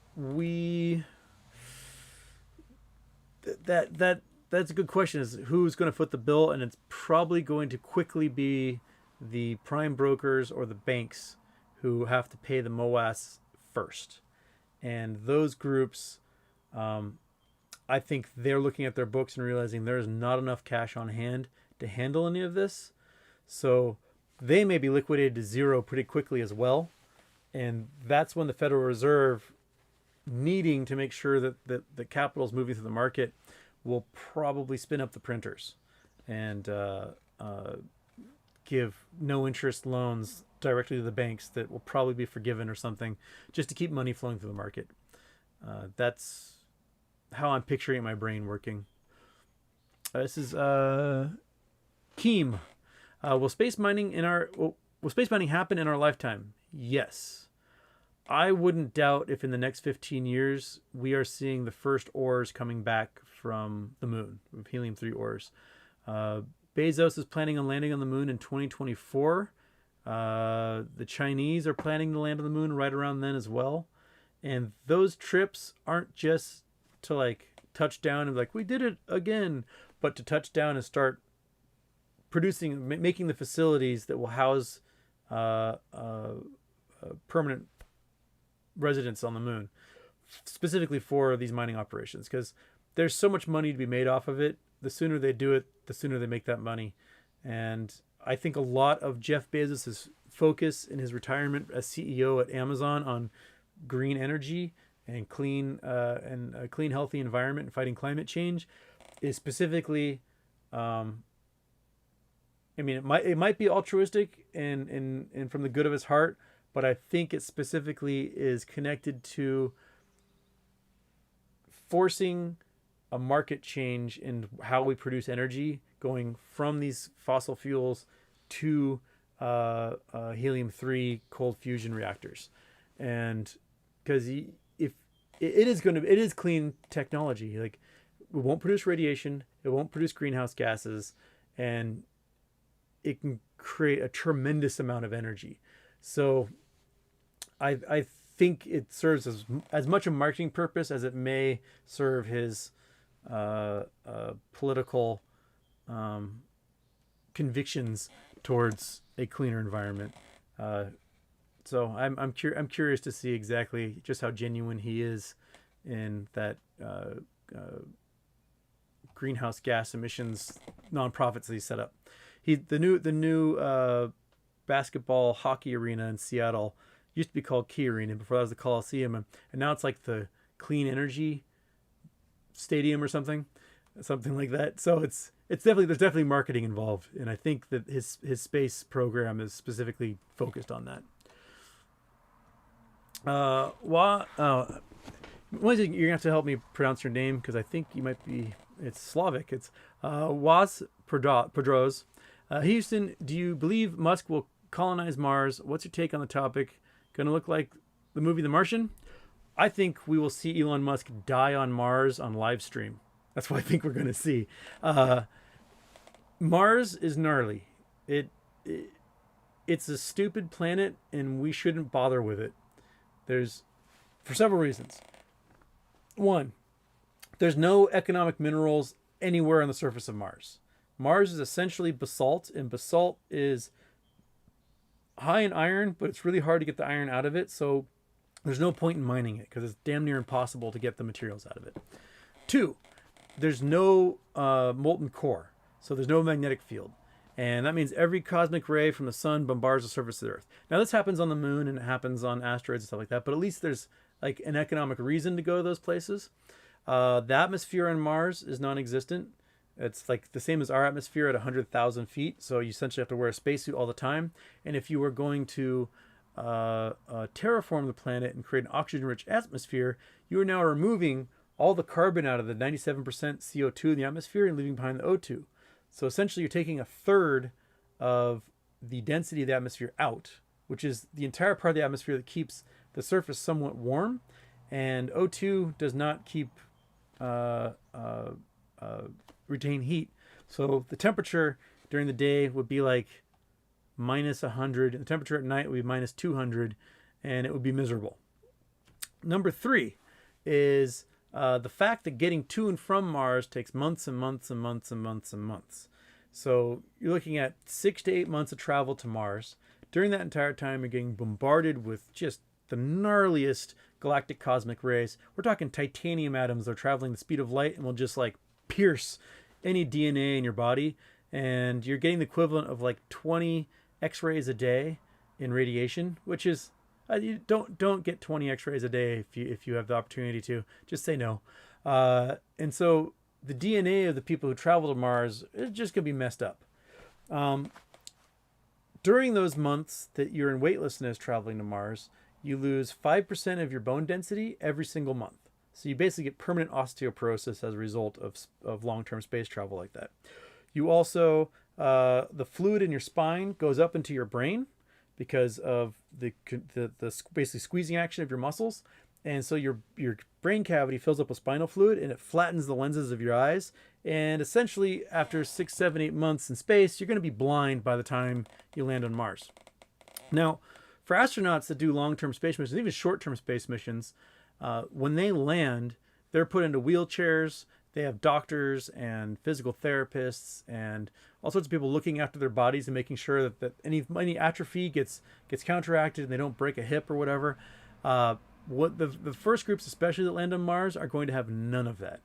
a good question, is who's going to foot the bill, and it's probably going to quickly be the prime brokers or the banks who have to pay the MOAS first. And those groups, I think they're looking at their books and realizing there's not enough cash on hand to handle any of this. So they may be liquidated to zero pretty quickly as well. And that's when the Federal Reserve, needing to make sure that the capital is moving through the market, will probably spin up the printers and give no interest loans directly to the banks that will probably be forgiven or something, just to keep money flowing through the market. That's how I'm picturing my brain working. This is Keem. Will space mining happen in our lifetime? Yes. I wouldn't doubt if in the next 15 years we are seeing the first ores coming back from the moon, of helium-3 ores. Bezos is planning on landing on the moon in 2024. The Chinese are planning to land on the moon right around then as well. And those trips aren't just to like touch down and like, we did it again, but to touch down and start making the facilities that will house permanent residents on the moon, specifically for these mining operations, because there's so much money to be made off of it. The sooner they do it, the sooner they make that money. And I think a lot of Jeff Bezos' focus in his retirement as CEO at Amazon on green energy and clean a clean, healthy environment and fighting climate change is specifically, I mean, it might be altruistic and from the good of his heart, but I think it specifically is connected to forcing a market change in how we produce energy, going from these fossil fuels to helium-3 cold fusion reactors. And because if it is clean technology, like it won't produce radiation, it won't produce greenhouse gases, and it can create a tremendous amount of energy. So I think it serves as much a marketing purpose as it may serve his political convictions towards a cleaner environment. So I'm curious to see exactly just how genuine he is in that greenhouse gas emissions nonprofits that he set up. The new basketball hockey arena in Seattle used to be called Key Arena. Before that was the Coliseum, and now it's like the Clean Energy Stadium or something like that. So it's definitely, there's definitely marketing involved, and I think that his space program is specifically focused on that. One thing you're gonna have to help me pronounce your name, because I think you might be, it's Slavic. It's Was Pedros. Houston, do you believe Musk will colonize Mars? What's your take on the topic? Going to look like the movie The Martian? I think we will see Elon Musk die on Mars on live stream. That's what I think we're going to see. Mars is gnarly. It's a stupid planet, and we shouldn't bother with it. For several reasons. One, there's no economic minerals anywhere on the surface of Mars. Mars is essentially basalt, and basalt is high in iron, but it's really hard to get the iron out of it, so there's no point in mining it because it's damn near impossible to get the materials out of it. Two, there's no molten core, so there's no magnetic field, and that means every cosmic ray from the sun bombards the surface of the Earth. Now this happens on the moon and it happens on asteroids and stuff like that, but at least there's like an economic reason to go to those places. The atmosphere on Mars is non-existent. It's like the same as our atmosphere at 100,000 feet. So you essentially have to wear a spacesuit all the time. And if you were going to terraform the planet and create an oxygen-rich atmosphere, you are now removing all the carbon out of the 97% CO2 in the atmosphere and leaving behind the O2. So essentially you're taking a third of the density of the atmosphere out, which is the entire part of the atmosphere that keeps the surface somewhat warm. And O2 does not retain heat. So the temperature during the day would be like minus 100, and the temperature at night would be minus 200, and it would be miserable. Number three is the fact that getting to and from Mars takes months and months and months and months and months. So you're looking at 6 to 8 months of travel to Mars. During that entire time, you're getting bombarded with just the gnarliest galactic cosmic rays. We're talking titanium atoms that are traveling the speed of light and will just like pierce any DNA in your body, and you're getting the equivalent of like 20 X-rays a day in radiation, which is you don't get 20 X-rays a day if you have the opportunity to. Just say no. And so the DNA of the people who travel to Mars is just gonna be messed up. during those months that you're in weightlessness traveling to Mars, you lose 5% of your bone density every single month. So you basically get permanent osteoporosis as a result of long-term space travel like that. You also, the fluid in your spine goes up into your brain because of the basically squeezing action of your muscles. And so your brain cavity fills up with spinal fluid and it flattens the lenses of your eyes. And essentially, after 6, 7, 8 months in space, you're going to be blind by the time you land on Mars. Now, for astronauts that do long-term space missions, even short-term space missions, when they land, they're put into wheelchairs. They have doctors and physical therapists and all sorts of people looking after their bodies and making sure that any atrophy gets counteracted and they don't break a hip or whatever. What the first groups, especially that land on Mars, are going to have none of that.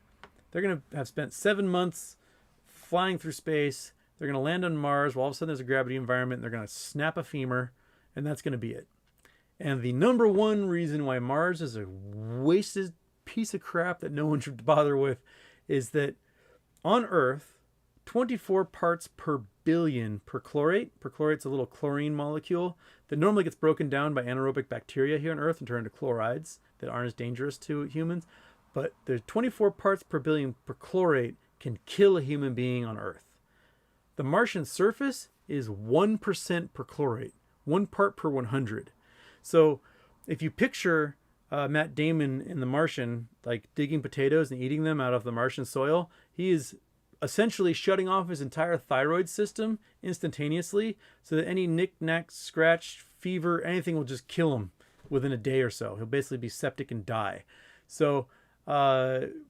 They're going to have spent 7 months flying through space. They're going to land on Mars. Well, all of a sudden there's a gravity environment. And they're going to snap a femur, and that's going to be it. And the number one reason why Mars is a wasted piece of crap that no one should bother with is that on Earth, 24 parts per billion perchlorate. Perchlorate's a little chlorine molecule that normally gets broken down by anaerobic bacteria here on Earth and turned into chlorides that aren't as dangerous to humans. But there's 24 parts per billion perchlorate can kill a human being on Earth. The Martian surface is 1% perchlorate, 1 part per 100. So if you picture Matt Damon in The Martian, like digging potatoes and eating them out of the Martian soil, he is essentially shutting off his entire thyroid system instantaneously so that any knick-knack, scratch, fever, anything will just kill him within a day or so. He'll basically be septic and die. So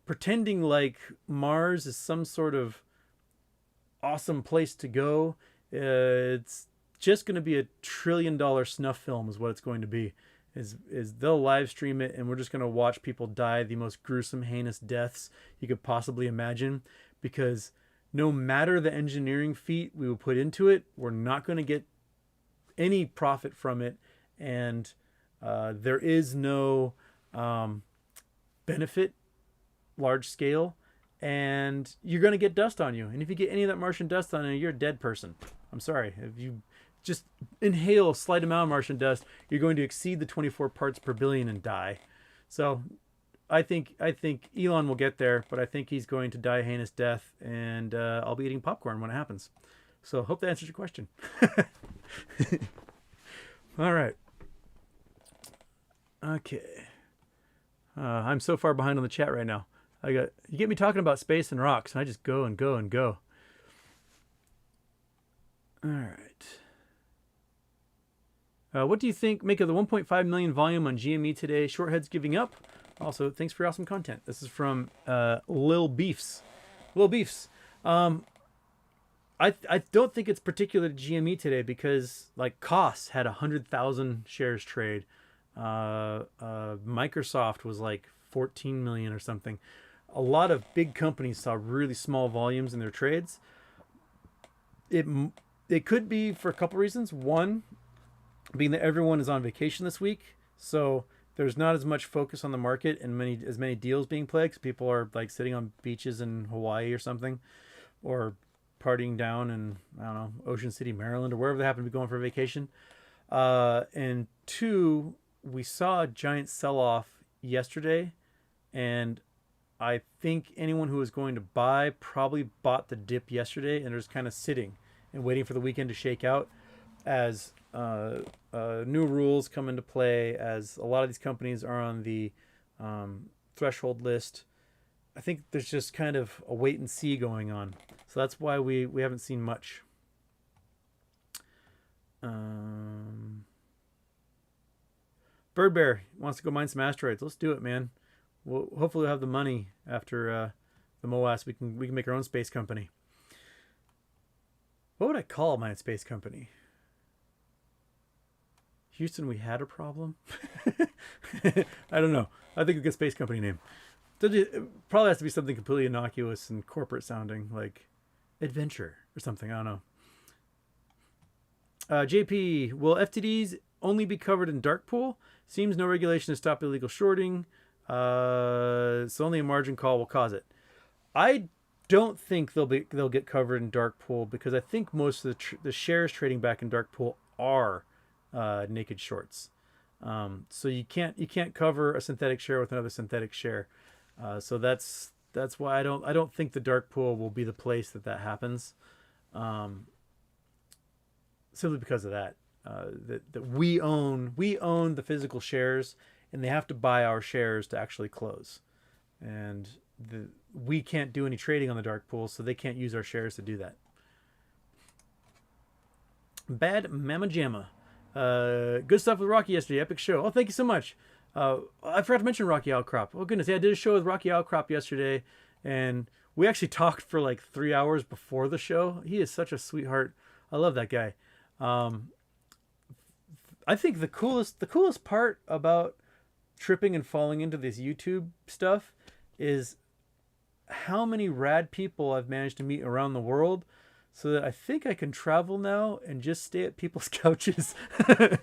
pretending like Mars is some sort of awesome place to go, it's just going to be $1 trillion snuff film is what it's going to be. Is they'll live stream it and we're just going to watch people die the most gruesome, heinous deaths you could possibly imagine, because no matter the engineering feat we will put into it, we're not going to get any profit from it, and there is no benefit large scale, and you're going to get dust on you. And if you get any of that Martian dust on you, you're a dead person. I'm sorry. If you just inhale a slight amount of Martian dust, you're going to exceed the 24 parts per billion and die. So I think Elon will get there, but I think he's going to die a heinous death, and I'll be eating popcorn when it happens. So hope that answers your question. All right. Okay. I'm so far behind on the chat right now. You get me talking about space and rocks, and I just go and go and go. All right. What do you make of the 1.5 million volume on GME today? Shortheads giving up. Also, thanks for your awesome content. This is from Lil Beefs. Lil Beefs. I don't think it's particular to GME today because like COS had 100,000 shares trade. Microsoft was like 14 million or something. A lot of big companies saw really small volumes in their trades. It could be for a couple reasons. One, being that everyone is on vacation this week, so there's not as much focus on the market and as many deals being played, because people are like sitting on beaches in Hawaii or something, or partying down in, I don't know, Ocean City, Maryland, or wherever they happen to be going for vacation. And two, we saw a giant sell-off yesterday, and I think anyone who was going to buy probably bought the dip yesterday and they're just kind of sitting and waiting for the weekend to shake out as new rules come into play, as a lot of these companies are on the threshold list. I think there's just kind of a wait and see going on. So that's why we haven't seen much. Bird Bear wants to go mine some asteroids. Let's do it, man. Hopefully we'll have the money after the MOAS. We can make our own space company. What would I call my space company? Houston, we had a problem. I don't know. I think a good space company name. It probably has to be something completely innocuous and corporate sounding, like Adventure or something. I don't know. JP, will FTDs only be covered in dark pool? Seems no regulation to stop illegal shorting. So only a margin call will cause it. I don't think they'll get covered in dark pool, because I think most of the shares trading back in dark pool are naked shorts. So you can't cover a synthetic share with another synthetic share. So that's why I don't think the dark pool will be the place that happens. Simply because of that. That we own the physical shares, and they have to buy our shares to actually close, and we can't do any trading on the dark pool, so they can't use our shares to do that. Bad Mama Jamma. Good stuff with Rocky yesterday. Epic show. Oh, thank you so much. I forgot to mention Rocky Outcrop. Oh goodness, yeah, I did a show with Rocky Outcrop yesterday, and we actually talked for like 3 hours before the show. He is such a sweetheart. I love that guy. I think the coolest part about tripping and falling into this YouTube stuff is how many rad people I've managed to meet around the world, so that I think I can travel now and just stay at people's couches. I'm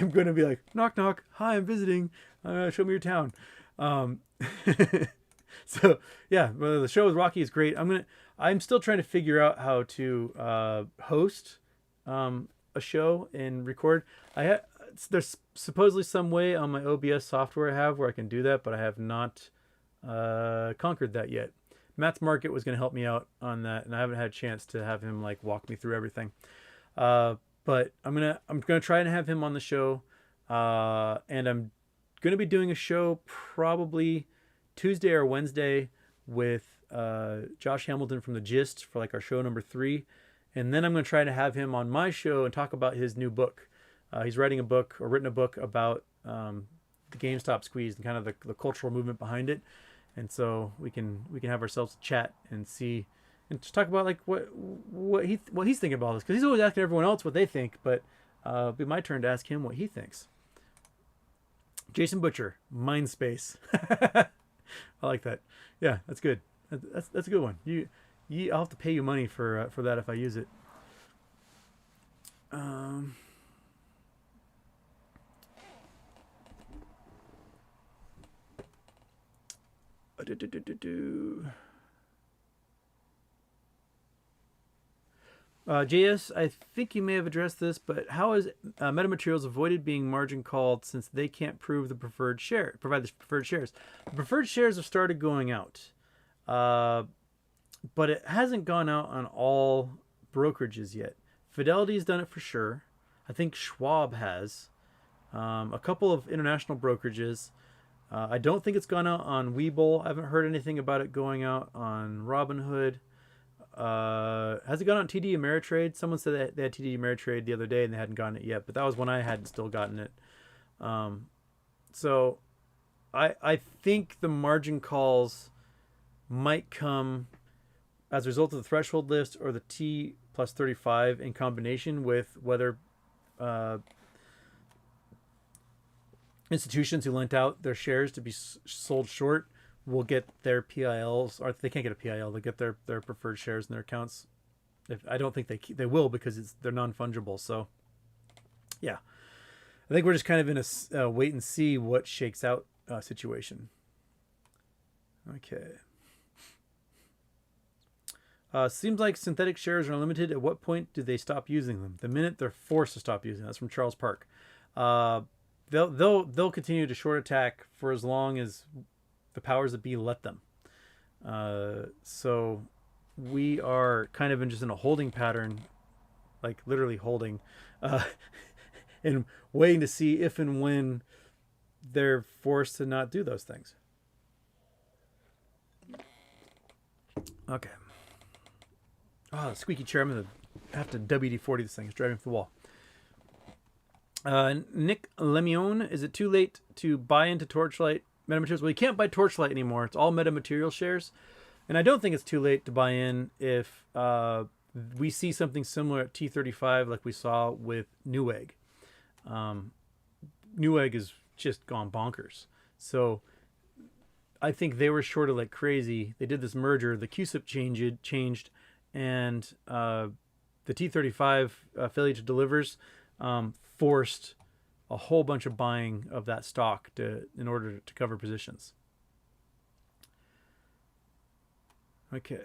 going to be like, knock, knock. Hi, I'm visiting. Show me your town. So yeah, the show with Rocky is great. I'm still trying to figure out how to host a show and record. There's supposedly some way on my OBS software I have where I can do that, but I have not conquered that yet. Matt's Market was going to help me out on that, and I haven't had a chance to have him like walk me through everything. But I'm gonna try and have him on the show, and I'm gonna be doing a show probably Tuesday or Wednesday with Josh Hamilton from The Gist for like our show number 3. And then I'm going to try to have him on my show and talk about his new book. He's written a book about the GameStop squeeze and kind of the cultural movement behind it. And so we can have ourselves chat and see, and just talk about like what he's thinking about this, because he's always asking everyone else what they think, but it'll be my turn to ask him what he thinks. Jason Butcher, Mindspace. I like that. Yeah, that's good. That's a good one. I'll have to pay you money for that if I use it. JS, I think you may have addressed this, but how has Metamaterials avoided being margin called, since they can't provide the preferred shares? The preferred shares have started going out, but it hasn't gone out on all brokerages yet. Fidelity's done it for sure. I think Schwab has. A couple of international brokerages. I don't think it's gone out on Webull. I haven't heard anything about it going out on Robinhood. Has it gone on TD Ameritrade? Someone said that they had TD Ameritrade the other day and they hadn't gotten it yet, but that was when I hadn't still gotten it. So I think the margin calls might come as a result of the threshold list or the T plus 35 in combination with whether institutions who lent out their shares to be sold short will get their PILs, or if they can't get a PIL, they'll get their preferred shares in their accounts. I don't think they will, because they're non-fungible. So yeah, I think we're just kind of in a wait and see what shakes out situation. Okay. Seems like synthetic shares are limited. At what point do they stop using them? The minute they're forced to stop using them. That's from Charles Park. They'll continue to short attack for as long as the powers that be let them. So we are kind of just in a holding pattern, like literally holding, and waiting to see if and when they're forced to not do those things. Okay. Oh, the squeaky chair. I'm going to have to WD-40 this thing. It's driving off the wall. Nick Lemion, is it too late to buy into Torchlight metamaterials? Well, you can't buy Torchlight anymore. It's all metamaterial shares. And I don't think it's too late to buy in if we see something similar at T35 like we saw with Newegg. Newegg has just gone bonkers. So I think they were shorted like crazy. They did this merger. The QSIP changed, and the T35 failure to delivers forced a whole bunch of buying of that stock in order to cover positions. Okay.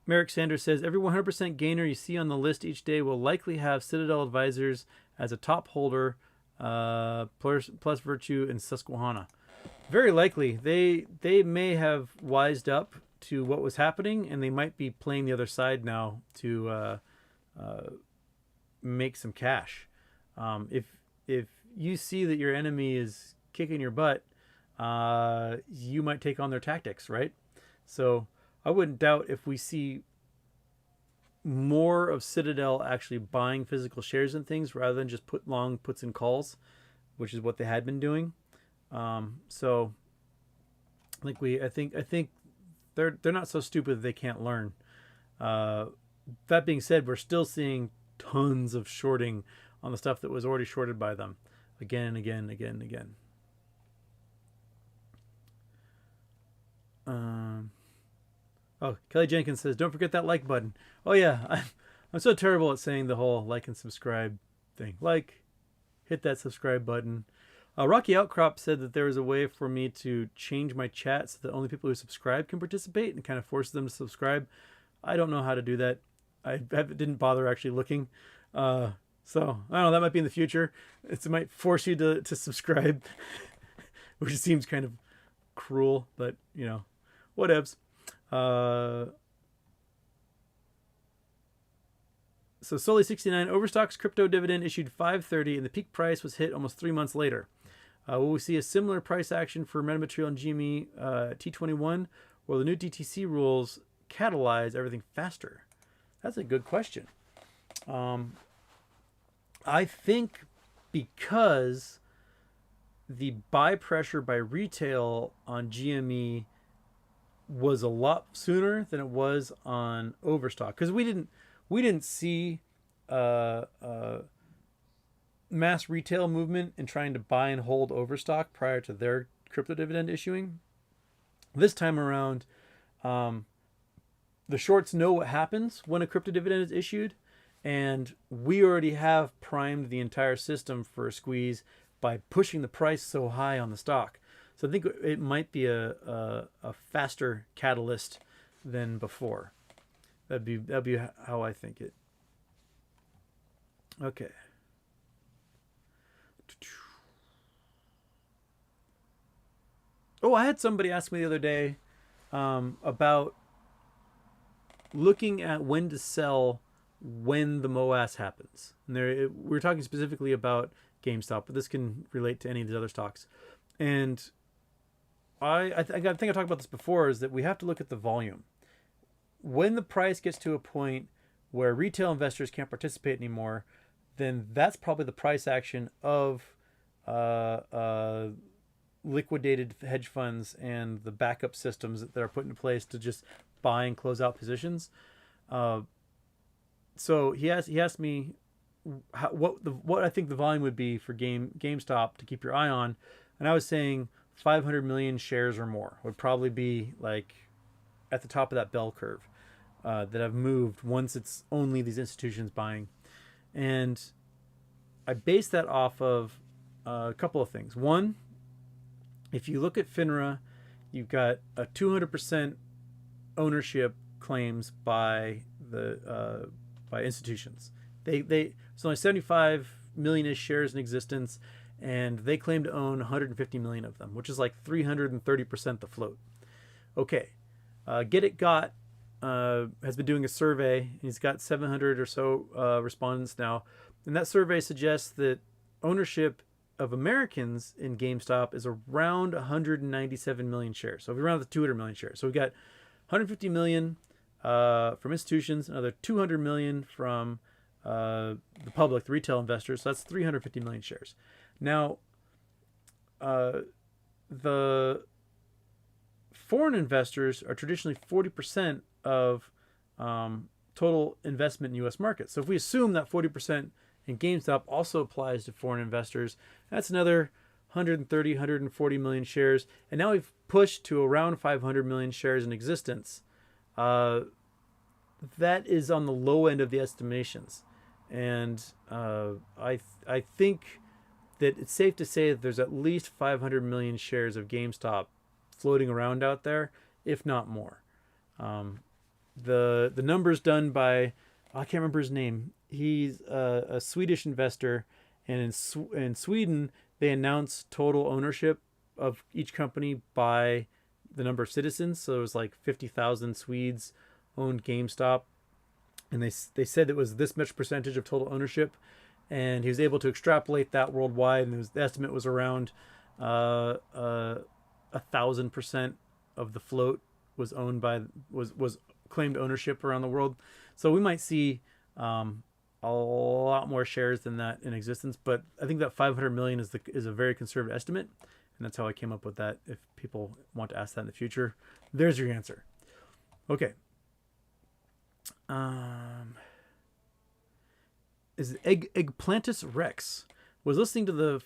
Merrick Sanders says every 100% gainer you see on the list each day will likely have Citadel Advisors as a top holder, plus Virtue and Susquehanna. Very likely. They may have wised up to what was happening, and they might be playing the other side now to make some cash. If you see that your enemy is kicking your butt, you might take on their tactics, right? So I wouldn't doubt if we see more of Citadel actually buying physical shares and things rather than just put long puts and calls, which is what they had been doing. So I think they're not so stupid that they can't learn. That being said, we're still seeing tons of shorting on the stuff that was already shorted by them again and again and again and again. Oh, Kelly Jenkins says, don't forget that like button. Oh, yeah. I'm so terrible at saying the whole like and subscribe thing. Like, hit that subscribe button. Rocky Outcrop said that there is a way for me to change my chat so that only people who subscribe can participate and kind of force them to subscribe. I don't know how to do that. I didn't bother actually looking. So, I don't know. That might be in the future. It might force you to subscribe, which seems kind of cruel, but, you know, whatevs. So Solely 69 Overstock's crypto dividend issued 5.30 and the peak price was hit almost 3 months later. Will we see a similar price action for metamaterial and GME T21, or will the new DTC rules catalyze everything faster? That's a good question. I think because the buy pressure by retail on GME was a lot sooner than it was on Overstock, because we didn't see mass retail movement in trying to buy and hold Overstock prior to their crypto dividend issuing. This time around, the shorts know what happens when a crypto dividend is issued, and we already have primed the entire system for a squeeze by pushing the price so high on the stock. So I think it might be a faster catalyst than before. That'd be how I think it. Okay. Oh, I had somebody ask me the other day about looking at when to sell when the MOAS happens. And we're talking specifically about GameStop, but this can relate to any of these other stocks. And I think I talked about this before, is that we have to look at the volume. When the price gets to a point where retail investors can't participate anymore, then that's probably the price action of liquidated hedge funds and the backup systems that are put in place to just buy and close out positions. So he asked me what I think the volume would be for GameStop to keep your eye on, and I was saying 500 million shares or more would probably be like at the top of that bell curve that have moved once it's only these institutions buying. And I base that off of a couple of things. One, if you look at FINRA, you've got a 200% ownership claims by the by institutions. There's only 75 million-ish shares in existence, and they claim to own 150 million of them, which is like 330% the float. Okay, Get It Got has been doing a survey. He's got 700 or so respondents now, and that survey suggests that ownership of Americans in GameStop is around 197 million shares. So around the 200 million shares. So we've got 150 million from institutions, another 200 million from the public, the retail investors. So that's 350 million shares. Now, the foreign investors are traditionally 40% of total investment in U.S. markets. So if we assume that 40% in GameStop also applies to foreign investors, that's another 130, 140 million shares. And now we've pushed to around 500 million shares in existence. That is on the low end of the estimations. And I think that it's safe to say that there's at least 500 million shares of GameStop floating around out there, if not more. The numbers done by, I can't remember his name. He's a Swedish investor, and in Sweden they announce total ownership of each company by the number of citizens. So it was like 50,000 Swedes owned GameStop, and they said it was this much percentage of total ownership, and he was able to extrapolate that worldwide, and the estimate was around 1,000% of the float was owned by was claimed ownership around the world. So we might see a lot more shares than that in existence, but I think that 500 million is a very conservative estimate, and that's how I came up with that. If people want to ask that in the future, there's your answer. Okay. Is Eggplantus Rex was listening to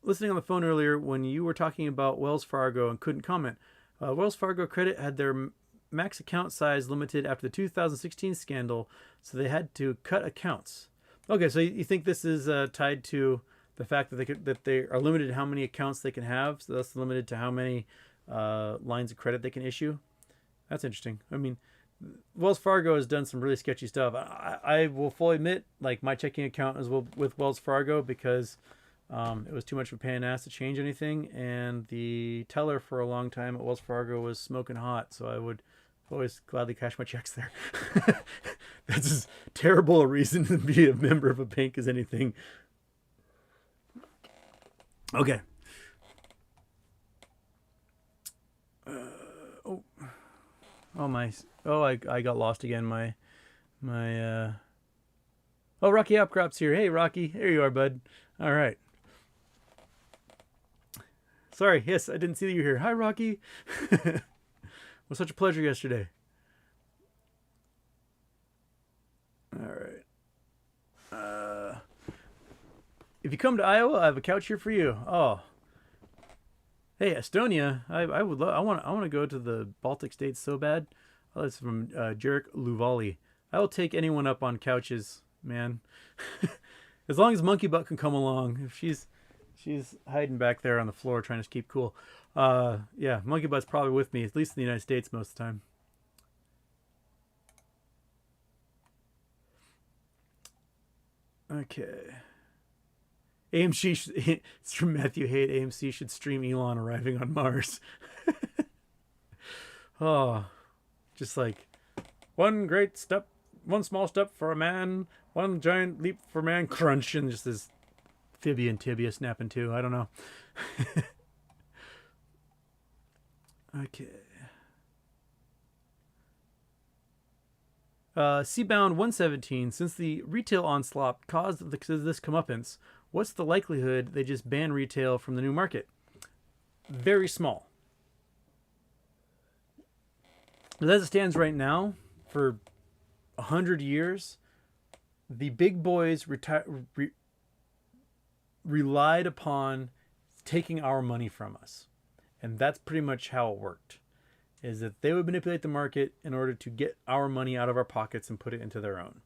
listening on the phone earlier when you were talking about Wells Fargo and couldn't comment. Wells Fargo Credit had their max account size limited after the 2016 scandal, so they had to cut accounts. Okay, so you think this is tied to the fact that they are limited to how many accounts they can have, so that's limited to how many lines of credit they can issue? That's interesting. I mean, Wells Fargo has done some really sketchy stuff. I will fully admit, like, my checking account is with Wells Fargo because it was too much of a pain in the ass to change anything, and the teller for a long time at Wells Fargo was smoking hot, so I would always gladly cash my checks there. That's as terrible a reason to be a member of a bank as anything. Okay. I got lost again. Rocky Outcrop's here. Hey, Rocky. There you are, bud. All right. Sorry. Yes, I didn't see you here. Hi, Rocky. It was such a pleasure yesterday. All right. If you come to Iowa, I have a couch here for you. Oh. Hey, Estonia. I would love. I want to go to the Baltic states so bad. Oh, that's from Jarek Luvali. I will take anyone up on couches, man. As long as Monkey Butt can come along. If she's hiding back there on the floor trying to keep cool. Yeah, Monkey Butt's probably with me, at least in the United States most of the time. Okay. AMC, it's from Matthew Haight. AMC should stream Elon arriving on Mars. Oh, just like one small step for a man, one giant leap for man, crunch, and just this fibia and tibia snapping too. I don't know. Okay. Seabound 117, since the retail onslaught caused this comeuppance, what's the likelihood they just ban retail from the new market? Very small. But as it stands right now, for 100 years, the big boys relied upon taking our money from us. And that's pretty much how it worked, is that they would manipulate the market in order to get our money out of our pockets and put it into their own.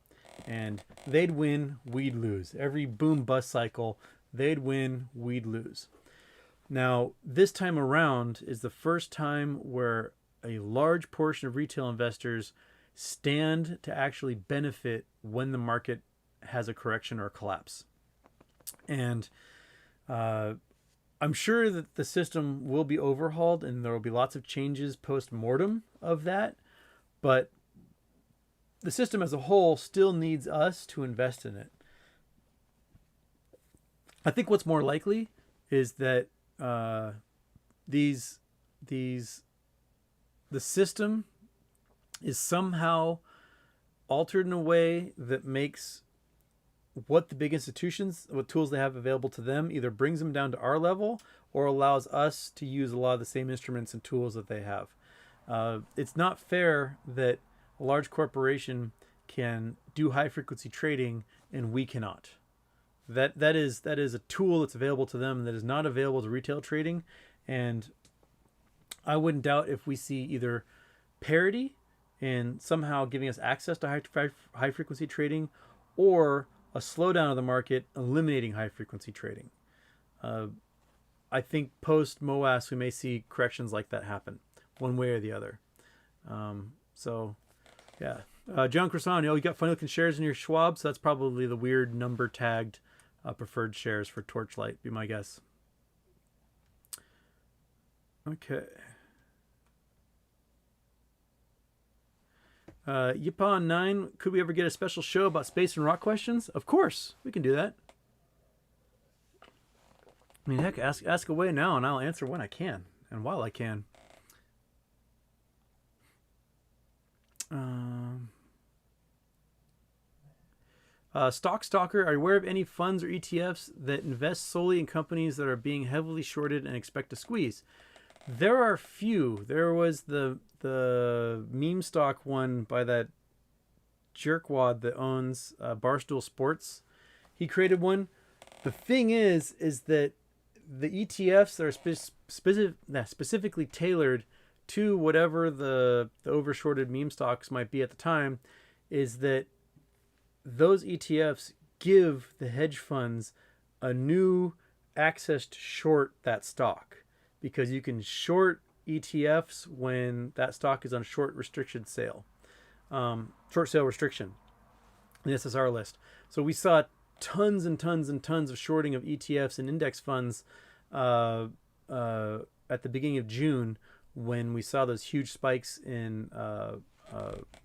And they'd win, we'd lose. Every boom bust cycle, they'd win, we'd lose. Now, this time around is the first time where a large portion of retail investors stand to actually benefit when the market has a correction or a collapse. And I'm sure that the system will be overhauled and there will be lots of changes post-mortem of that. But the system as a whole still needs us to invest in it. I think what's more likely is that the system is somehow altered in a way that makes what the big institutions, what tools they have available to them, either brings them down to our level or allows us to use a lot of the same instruments and tools that they have. It's not fair that a large corporation can do high frequency trading and we cannot. That is a tool that's available to them that is not available to retail trading. And I wouldn't doubt if we see either parity in somehow giving us access to high frequency trading, or a slowdown of the market eliminating high frequency trading. I think post MOAS we may see corrections like that happen, one way or the other. So, yeah. John Croissant, you got funny looking shares in your Schwab, so that's probably the weird number tagged preferred shares for Torchlight, be my guess. Okay. Yipon9, could we ever get a special show about space and rock questions? Of course, we can do that. I mean, heck, ask away now, and I'll answer when I can and while I can. Stock Stalker, are you aware of any funds or ETFs that invest solely in companies that are being heavily shorted and expect to squeeze? There are few. There was the meme stock one by that jerkwad that owns Barstool Sports. He created one. The thing is that the ETFs that are specifically tailored to whatever the overshorted meme stocks might be at the time, is that those ETFs give the hedge funds a new access to short that stock, because you can short ETFs when that stock is on short restricted sale, short sale restriction, the SSR list. So we saw tons and tons and tons of shorting of ETFs and index funds at the beginning of June, when we saw those huge spikes in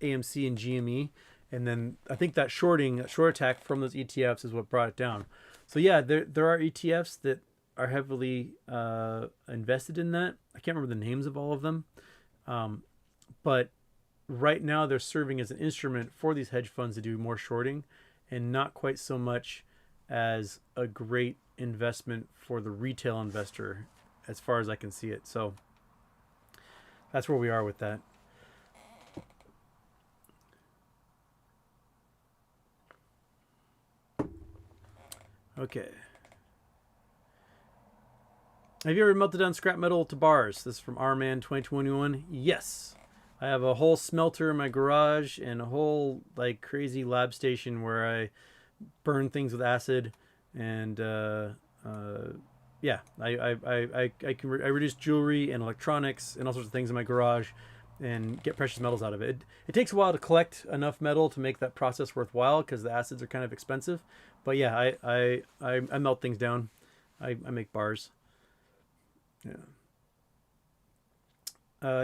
AMC and GME. And then I think that short attack from those ETFs is what brought it down. So yeah, there are ETFs that are heavily invested in that. I can't remember the names of all of them. But right now they're serving as an instrument for these hedge funds to do more shorting, and not quite so much as a great investment for the retail investor, as far as I can see it. So that's where we are with that. Okay. Have you ever melted down scrap metal to bars? This is from Rman 2021. Yes. I have a whole smelter in my garage and a whole like crazy lab station where I burn things with acid, and yeah, I reduce jewelry and electronics and all sorts of things in my garage and get precious metals out of it. It takes a while to collect enough metal to make that process worthwhile, because the acids are kind of expensive. But yeah, I melt things down. I make bars. Yeah.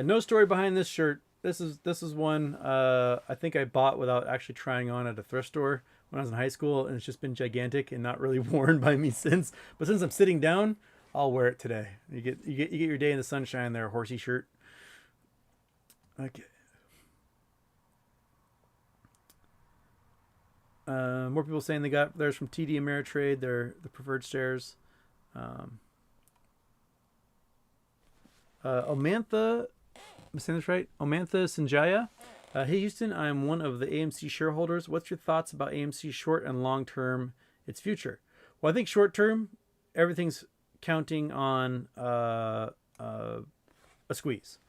No story behind this shirt. This is one I think I bought without actually trying on at a thrift store when I was in high school, and it's just been gigantic and not really worn by me since. But since I'm sitting down, I'll wear it today. You get your day in the sunshine there, horsey shirt. Okay. More people saying they got theirs from TD Ameritrade. They're the preferred shares. Omantha, I'm saying this right? Omantha Sanjaya. Hey Houston, I'm one of the AMC shareholders. What's your thoughts about AMC short and long term, its future? Well, I think short term, everything's counting on a squeeze.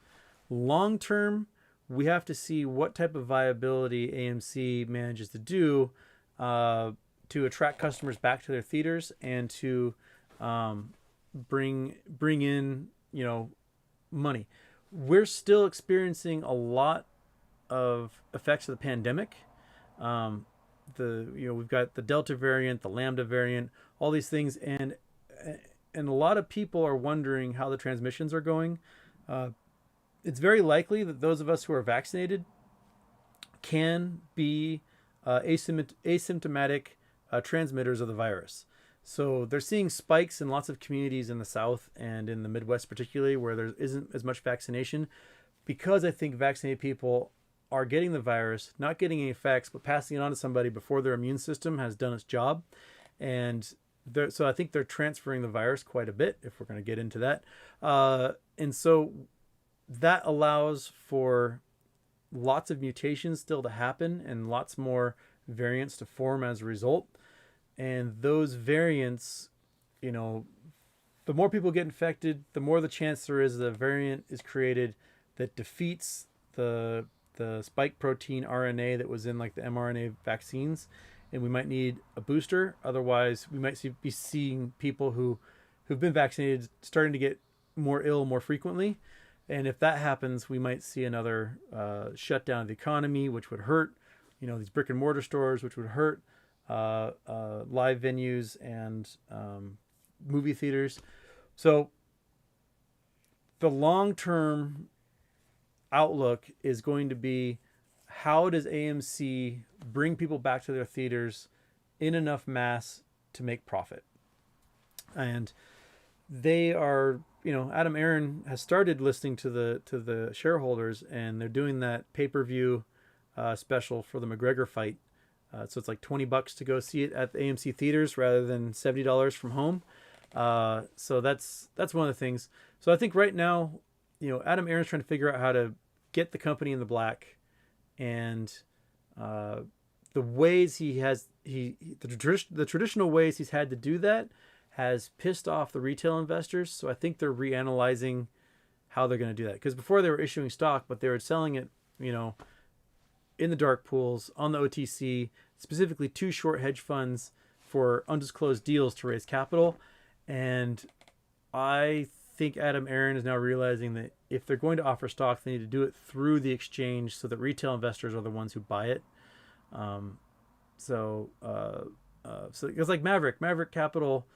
Long term, we have to see what type of viability AMC manages to do to attract customers back to their theaters, and to bring in money. We're still experiencing a lot of effects of the pandemic. We've got the Delta variant, the Lambda variant, all these things, and a lot of people are wondering how the transmissions are going. It's very likely that those of us who are vaccinated can be asymptomatic transmitters of the virus. So they're seeing spikes in lots of communities in the South and in the Midwest particularly, where there isn't as much vaccination, because I think vaccinated people are getting the virus, not getting any effects, but passing it on to somebody before their immune system has done its job. And so I think they're transferring the virus quite a bit, if we're going to get into that. And so that allows for lots of mutations still to happen and lots more variants to form as a result. And those variants, the more people get infected, the more the chance there is that a variant is created that defeats the spike protein RNA that was in like the mRNA vaccines, and we might need a booster. Otherwise, we might be seeing people who who've been vaccinated starting to get more ill more frequently. And if that happens, we might see another shutdown of the economy, which would hurt, these brick and mortar stores, which would hurt live venues and movie theaters. So the long-term outlook is going to be, how does AMC bring people back to their theaters in enough mass to make profit? And they are, Adam Aaron has started listening to the shareholders, and they're doing that pay-per-view special for the McGregor fight. So it's like $20 to go see it at the AMC theaters rather than $70 from home. So that's one of the things. So I think right now, Adam Aaron's trying to figure out how to get the company in the black, and the ways the traditional ways he's had to do that has pissed off the retail investors. So I think they're reanalyzing how they're going to do that. Because before they were issuing stock, but they were selling it, in the dark pools, on the OTC, specifically 2 short hedge funds for undisclosed deals to raise capital. And I think Adam Aaron is now realizing that if they're going to offer stock, they need to do it through the exchange so that retail investors are the ones who buy it. So it's like Maverick Capital,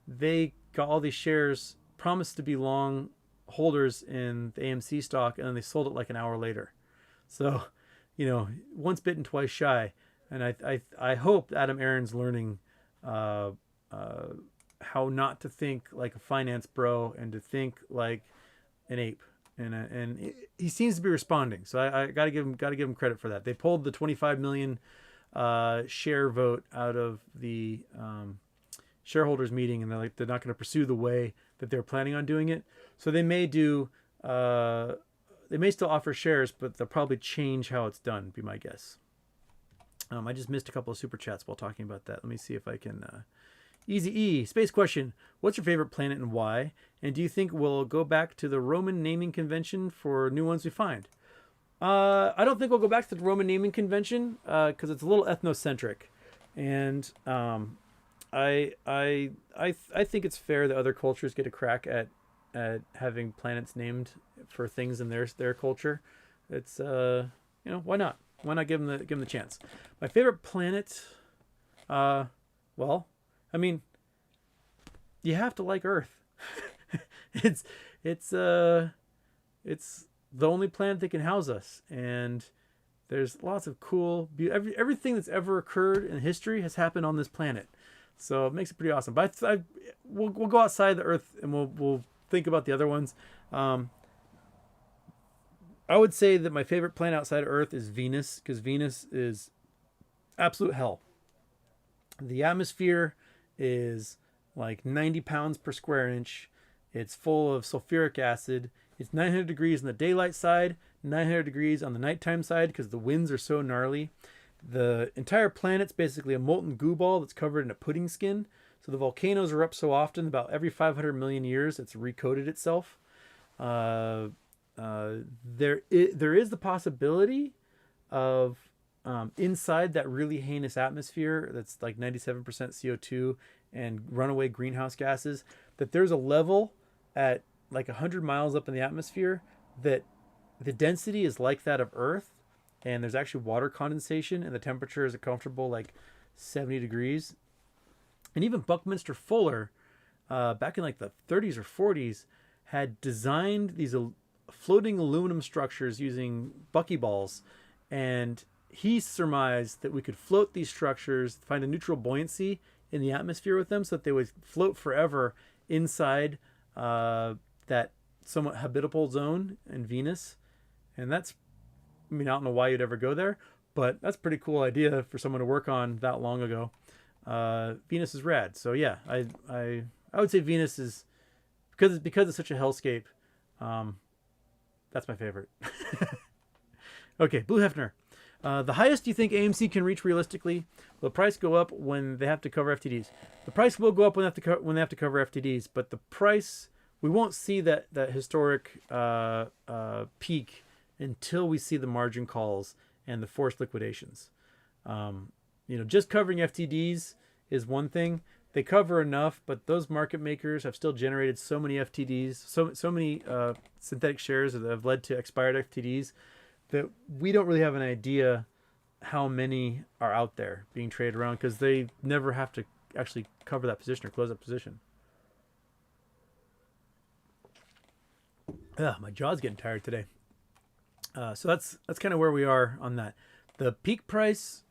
they got all these shares, promised to be long holders in the AMC stock, and then they sold it like an hour later. So, once bitten, twice shy. And I hope Adam Aaron's learning how not to think like a finance bro and to think like an ape. And he seems to be responding. So I gotta give him credit for that. They pulled the 25 million share vote out of the shareholders meeting, and they're not going to pursue the way that they're planning on doing it. So they may still offer shares, but they'll probably change how it's done, be my guess. I just missed a couple of super chats while talking about that. Let me see if I can. Easy E, space question. What's your favorite planet and why? And do you think we'll go back to the Roman naming convention for new ones we find? I don't think we'll go back to the Roman naming convention because it's a little ethnocentric. And I think it's fair that other cultures get a crack at having planets named for things in their culture. It's why not? Why not give them the chance? My favorite planet, well, I mean, you have to like Earth. it's the only planet that can house us, and there's lots of cool everything that's ever occurred in history has happened on this planet. So it makes it pretty awesome. But we'll go outside the Earth and we'll think about the other ones. I would say that my favorite planet outside of Earth is Venus, because Venus is absolute hell. The atmosphere is like 90 pounds per square inch. It's full of sulfuric acid. It's 900 degrees on the daylight side, 900 degrees on the nighttime side because the winds are so gnarly. The entire planet's basically a molten goo ball that's covered in a pudding skin. So the volcanoes are up so often, about every 500 million years, it's recoated itself. There is the possibility of inside that really heinous atmosphere that's like 97% CO2 and runaway greenhouse gases, that there's a level at like 100 miles up in the atmosphere that the density is like that of Earth, and there's actually water condensation, and the temperature is a comfortable like 70 degrees. And even Buckminster Fuller, back in like the 30s or 40s, had designed these floating aluminum structures using buckyballs, and he surmised that we could float these structures, find a neutral buoyancy in the atmosphere with them, so that they would float forever inside that somewhat habitable zone in Venus. And that's, I mean, I don't know why you'd ever go there, but that's a pretty cool idea for someone to work on that long ago. Venus is rad. So yeah, I would say Venus is, because it's such a hellscape. That's my favorite. Okay, Blue Hefner. The highest you think AMC can reach realistically? Will the price go up when they have to cover FTDs? The price will go up when they have to cover FTDs, but the price, we won't see that historic peak until we see the margin calls and the forced liquidations. Just covering FTDs is one thing. they cover enough, but those market makers have still generated so many FTDs, so many synthetic shares that have led to expired FTDs that we don't really have an idea how many are out there being traded around, because they never have to actually cover that position or close that position. My jaw's getting tired today. So that's kind of where we are on that. The peak price,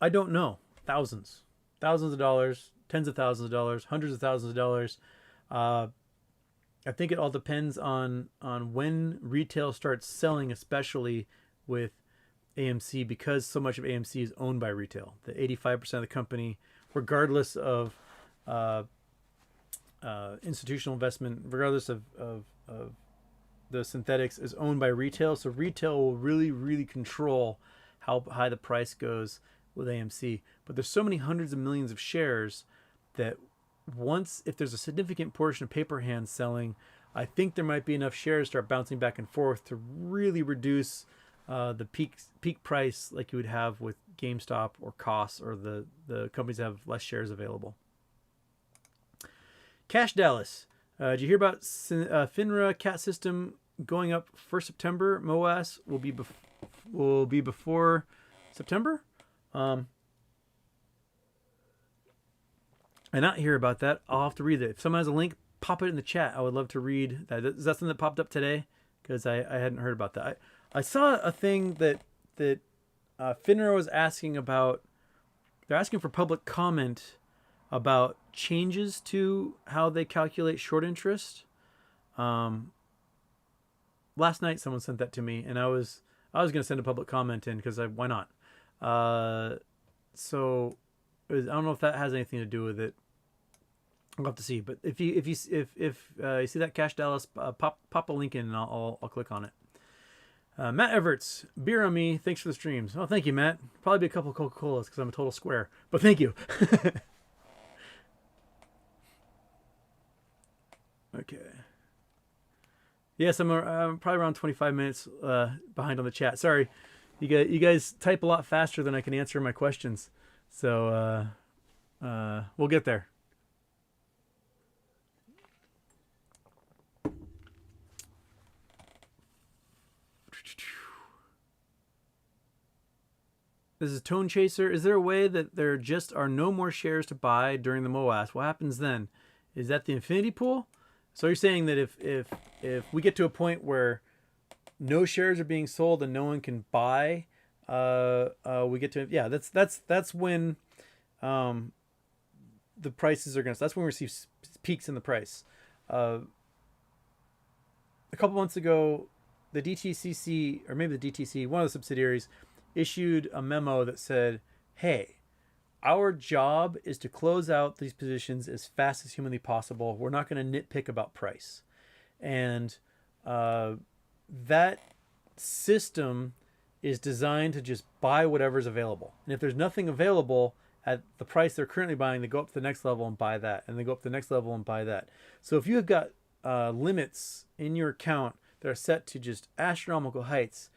I don't know. Thousands of dollars, tens of thousands of dollars, hundreds of thousands of dollars. I think it all depends on when retail starts selling, especially with AMC, because so much of AMC is owned by retail. The 85% of the company, regardless of institutional investment, regardless of the synthetics, is owned by retail. So retail will really control how high the price goes with AMC. But there's so many hundreds of millions of shares that if there's a significant portion of paper hands selling, I think there might be enough shares start bouncing back and forth to really reduce the peak price, like you would have with GameStop or Cost, or the companies that have less shares available. Cash Dallas. Did you hear about FINRA CAT system going up for September? MOAS will be before September. I not hear about that. I'll have to read it. If someone has a link, pop it in the chat. I would love to read that. Is that something that popped up today? Because I hadn't heard about that. I saw a thing that FINRA was asking about. They're asking for public comment about changes to how they calculate short interest. Last night someone sent that to me, and I was going to send a public comment in because why not? So I don't know if that has anything to do with it. I'll have to see. But if you see that Cash Dallas, pop a link in and I'll click on it. Matt Everts, beer on me. Thanks for the streams. Oh, thank you, Matt. Probably be a couple of Coca-Colas because I'm a total square. But thank you. Okay. Yes, I'm probably around 25 minutes behind on the chat. Sorry, you guys type a lot faster than I can answer my questions. So we'll get there. This is Tone Chaser. Is there a way that there just are no more shares to buy during the MOAS? What happens then? Is that the infinity pool? So you're saying that if we get to a point where no shares are being sold and no one can buy, we get to, yeah, that's when the prices are going to, that's when we receive peaks in the price. A couple months ago, the DTCC, or maybe the DTC, one of the subsidiaries, issued a memo that said, hey, our job is to close out these positions as fast as humanly possible. We're not going to nitpick about price. And that system is designed to just buy whatever's available. And if there's nothing available at the price they're currently buying, they go up to the next level and buy that. And they go up to the next level and buy that. So if you have got limits in your account that are set to just astronomical heights,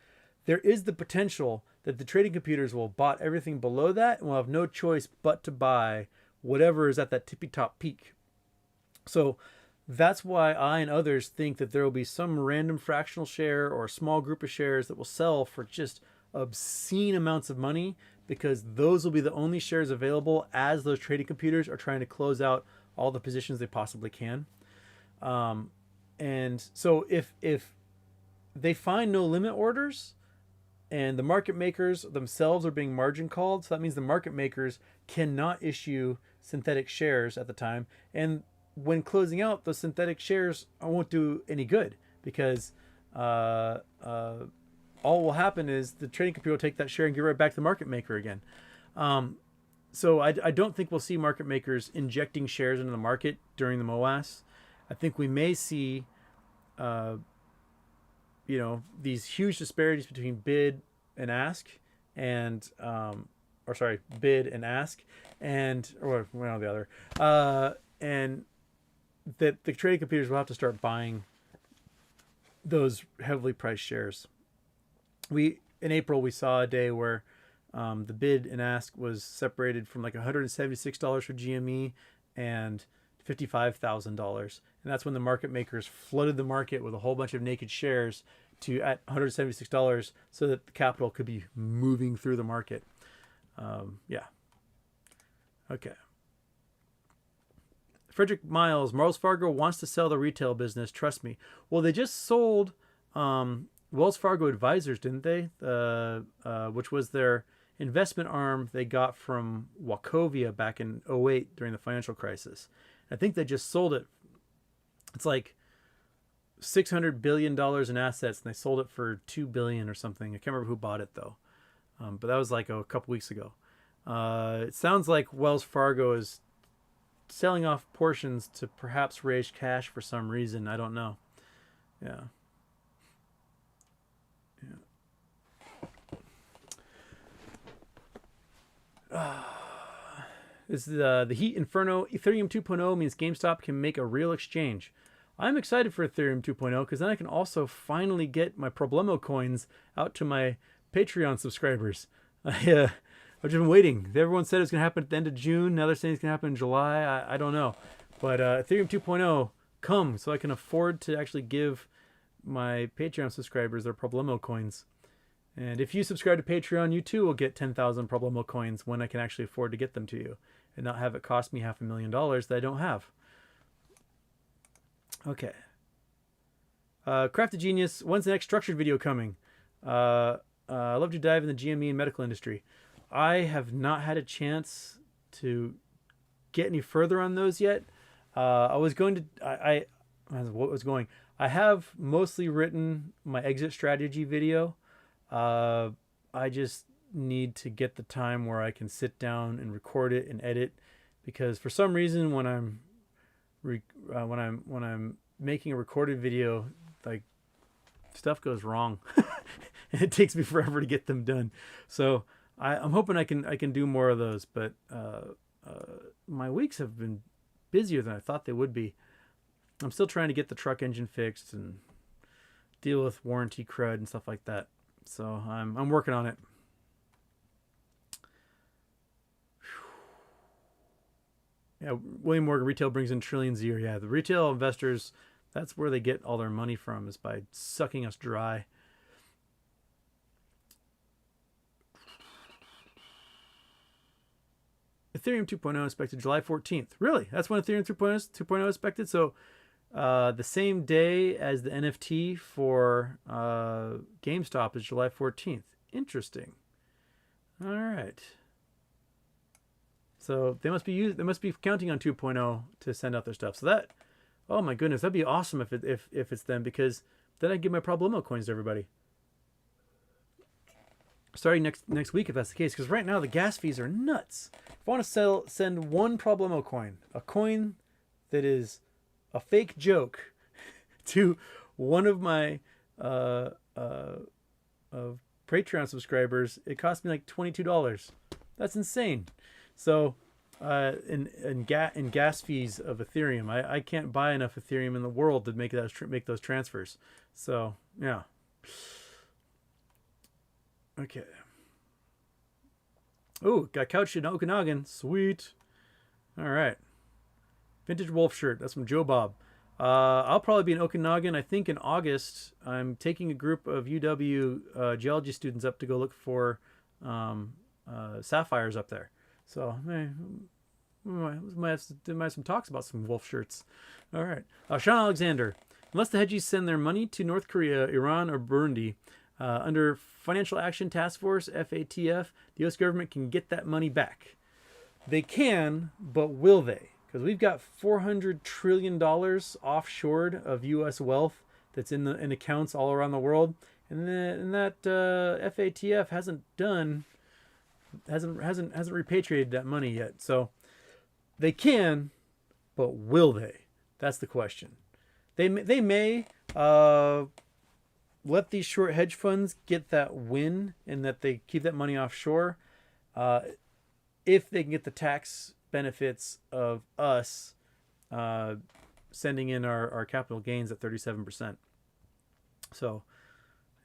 there is the potential that the trading computers will bot everything below that and will have no choice but to buy whatever is at that tippy top peak. So that's why I and others think that there will be some random fractional share or a small group of shares that will sell for just obscene amounts of money, because those will be the only shares available as those trading computers are trying to close out all the positions they possibly can. And so if they find no limit orders, and the market makers themselves are being margin called, so that means the market makers cannot issue synthetic shares at the time. And when closing out, the synthetic shares won't do any good, because all will happen is the trading computer will take that share and give it right back to the market maker again. So I don't think we'll see market makers injecting shares into the market during the MOAS. I think we may see these huge disparities between bid and ask, and bid and ask, and or one or the other, and that the trading computers will have to start buying those heavily priced shares. In April we saw a day where the bid and ask was separated from like $176 for GME and $55,000. And that's when the market makers flooded the market with a whole bunch of naked shares to at $176 so that the capital could be moving through the market. Yeah. Okay. Frederick Miles, Wells Fargo wants to sell the retail business. Trust me. Well, they just sold Wells Fargo Advisors, didn't they? Which was their investment arm they got from Wachovia back in 2008 during the financial crisis. I think they just sold it. It's like $600 billion in assets, and they sold it for $2 billion or something. I can't remember who bought it though, but that was like a couple weeks ago. It sounds like Wells Fargo is selling off portions to perhaps raise cash for some reason. I don't know. Yeah. This is the Heat Inferno. Ethereum 2.0 means GameStop can make a real exchange. I'm excited for Ethereum 2.0 because then I can also finally get my Problemo coins out to my Patreon subscribers. I've just been waiting. Everyone said it was going to happen at the end of June. Now they're saying it's going to happen in July. I don't know. But Ethereum 2.0 come so I can afford to actually give my Patreon subscribers their Problemo coins. And if you subscribe to Patreon, you too will get 10,000 Problemo coins when I can actually afford to get them to you and not have it cost me $500,000 that I don't have. Okay. Crafted Genius, when's the next structured video coming? I love to dive in the GME and medical industry. I have not had a chance to get any further on those yet. I have mostly written my exit strategy video. I just need to get the time where I can sit down and record it and edit, because for some reason when I'm making a recorded video, like stuff goes wrong and it takes me forever to get them done. So I'm hoping I can do more of those, but my weeks have been busier than I thought they would be. I'm still trying to get the truck engine fixed and deal with warranty crud and stuff like that. So I'm working on it. Yeah, William Morgan, retail brings in trillions a year. Yeah, the retail investors, that's where they get all their money from, is by sucking us dry. Ethereum 2.0 expected July 14th. Really? That's when Ethereum 2.0 is expected? So the same day as the NFT for GameStop is July 14th. Interesting. All right. So they must be counting on 2.0 to send out their stuff. So that, oh my goodness, that'd be awesome if it's them, because then I give my Problemo coins to everybody. Starting next week if that's the case, because right now the gas fees are nuts. If I want to send one Problemo coin, a coin that is a fake joke, to one of my Patreon subscribers, it cost me like $22. That's insane. So in gas fees of Ethereum, I can't buy enough Ethereum in the world to make those transfers. So yeah. Okay. Oh, got couched in Okanagan. Sweet. All right. Vintage wolf shirt. That's from Joe Bob. I'll probably be in Okanagan. I think in August. I'm taking a group of UW geology students up to go look for sapphires up there. So we might have some talks about some wolf shirts. All right. Sean Alexander. Unless the hedgies send their money to North Korea, Iran, or Burundi, under Financial Action Task Force, FATF, the U.S. government can get that money back. They can, but will they? Because we've got $400 trillion offshored of U.S. wealth that's in accounts all around the world, and that FATF hasn't repatriated that money yet. So they can, but will they? That's the question. They may let these short hedge funds get that win and that they keep that money offshore, if they can get the tax benefits of us sending in our capital gains at 37%. So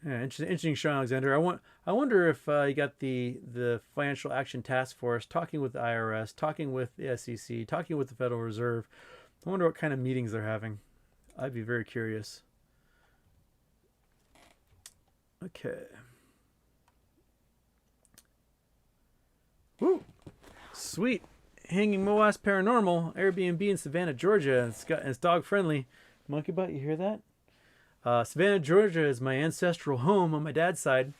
Yeah, interesting, Sean Alexander. I wonder if you got the Financial Action Task Force talking with the IRS, talking with the SEC, talking with the Federal Reserve. I wonder what kind of meetings they're having. I'd be very curious. Okay. Woo! Sweet. Hanging Moas Paranormal, Airbnb in Savannah, Georgia. It's dog friendly. Monkey Butt, you hear that? Savannah, Georgia is my ancestral home on my dad's side.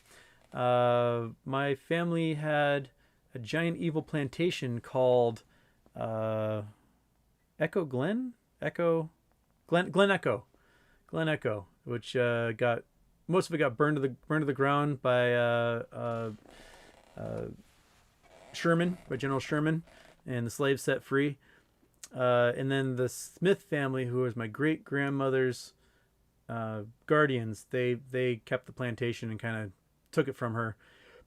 My family had a giant evil plantation called Glen Echo, which got most of it got burned to the ground by General Sherman, and the slaves set free. And then the Smith family, who was my great grandmother's guardians, they kept the plantation and kind of took it from her,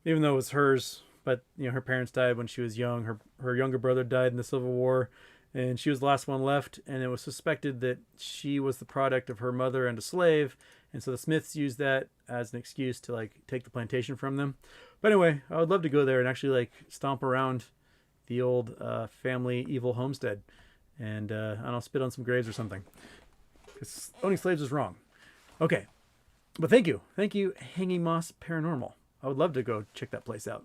even though it was hers. But her parents died when she was young. Her younger brother died in the Civil War, and she was the last one left. And it was suspected that she was the product of her mother and a slave. And so the Smiths used that as an excuse to take the plantation from them. But anyway, I would love to go there and actually stomp around the old family evil homestead, and I don't know, spit on some graves or something. Because owning slaves is wrong. Okay, but thank you, Hanging Moss Paranormal. I would love to go check that place out.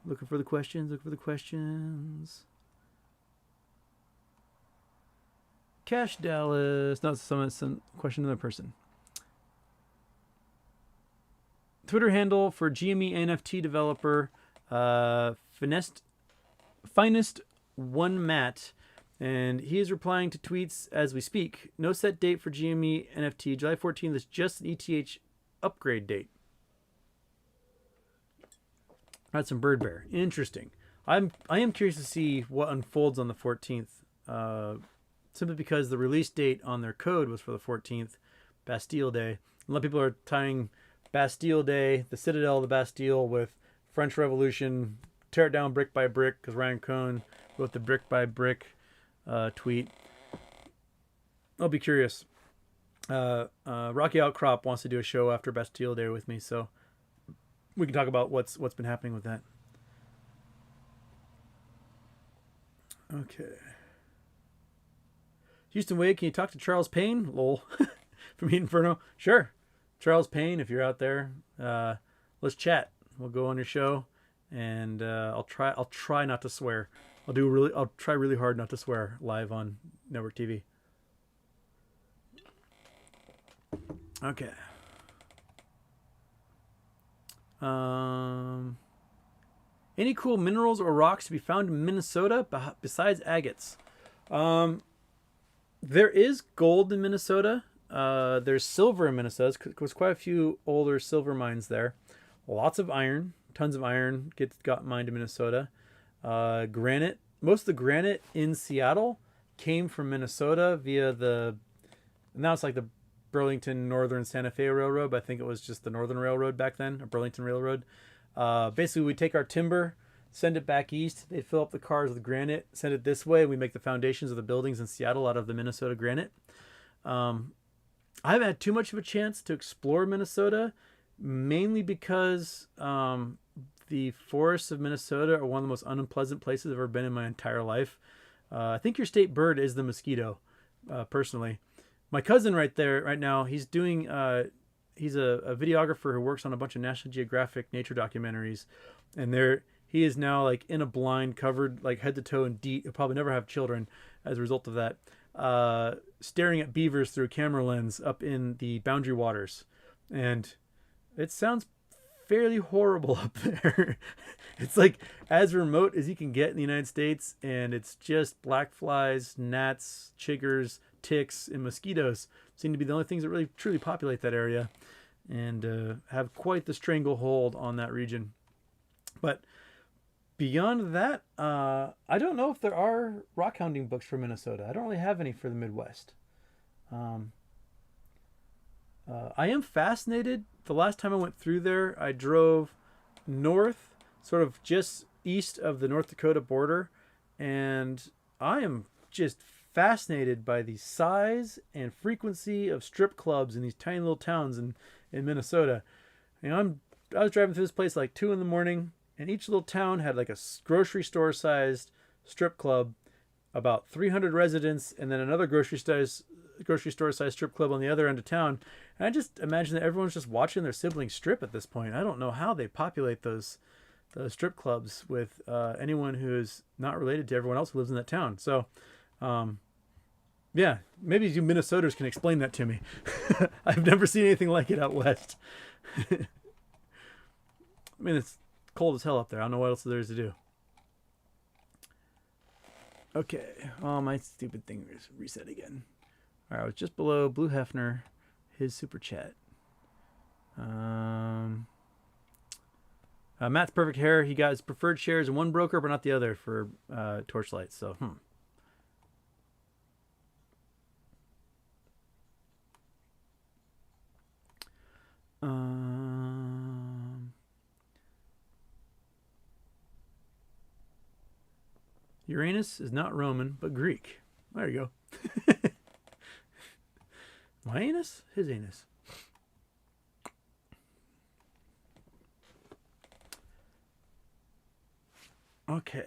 Looking for the questions. Cash Dallas. No, some question to another person. Twitter handle for GME NFT developer, finest one Matt, and he is replying to tweets as we speak. No set date for GME NFT. July 14th is just an ETH upgrade date. That's some bird bear. Interesting. I am curious to see what unfolds on the 14th. Simply because the release date on their code was for the 14th, Bastille Day. A lot of people are tying Bastille Day, the Citadel of the Bastille, with French Revolution, tear it down brick by brick, because Ryan Cohn wrote the brick by brick tweet. I'll be curious. Rocky Outcrop wants to do a show after Bastille Day with me, so we can talk about what's been happening with that. Okay. Houston Wade, can you talk to Charles Payne? Lol. From Heat Inferno. Sure. Charles Payne, if you're out there, let's chat. We'll go on your show, and I'll try not to swear. I'll try really hard not to swear live on network TV. Okay. Any cool minerals or rocks to be found in Minnesota besides agates? There is gold in Minnesota. There's silver in Minnesota. There's quite a few older silver mines there. Lots of iron. Tons of iron got mined in Minnesota. Granite. Most of the granite in Seattle came from Minnesota via now it's like the Burlington Northern Santa Fe Railroad, but I think it was just the Northern Railroad back then, or Burlington Railroad. Basically, we take our timber, send it back east. They fill up the cars with granite, send it this way. We make the foundations of the buildings in Seattle out of the Minnesota granite. I haven't had too much of a chance to explore Minnesota, mainly because the forests of Minnesota are one of the most unpleasant places I've ever been in my entire life. I think your state bird is the mosquito, personally. My cousin right now, he's doing, he's a videographer who works on a bunch of National Geographic nature documentaries. And he is now like in a blind, covered like head to toe in DEET. He'll probably never have children as a result of that. Staring at beavers through a camera lens up in the Boundary Waters. And it sounds fairly horrible up there. It's like as remote as you can get in the United States, and it's just black flies, gnats, chiggers, ticks, and mosquitoes seem to be the only things that really truly populate that area, and have quite the stranglehold on that region. But beyond that, I don't know if there are rockhounding books for Minnesota. I don't really have any for the Midwest. I am fascinated. The last time I went through there, I drove north, sort of just east of the North Dakota border, and I am just fascinated by the size and frequency of strip clubs in these tiny little towns in Minnesota. You know, I was driving through this place like 2 a.m, and each little town had like a grocery store sized strip club, about 300 residents, and then another grocery store sized strip club on the other end of town. And I just imagine that everyone's just watching their siblings strip at this point. I don't know how they populate those strip clubs with anyone who is not related to everyone else who lives in that town. So, yeah, maybe you Minnesoters can explain that to me. I've never seen anything like it out west. I mean, it's cold as hell up there. I don't know what else there is to do. Okay. Oh, my stupid thing is reset again. All right, I was just below Blue Hefner, his super chat. Matt's perfect hair. He got his preferred shares in one broker, but not the other for Torchlight. So, Uranus is not Roman, but Greek. There you go. My anus? His anus. Okay.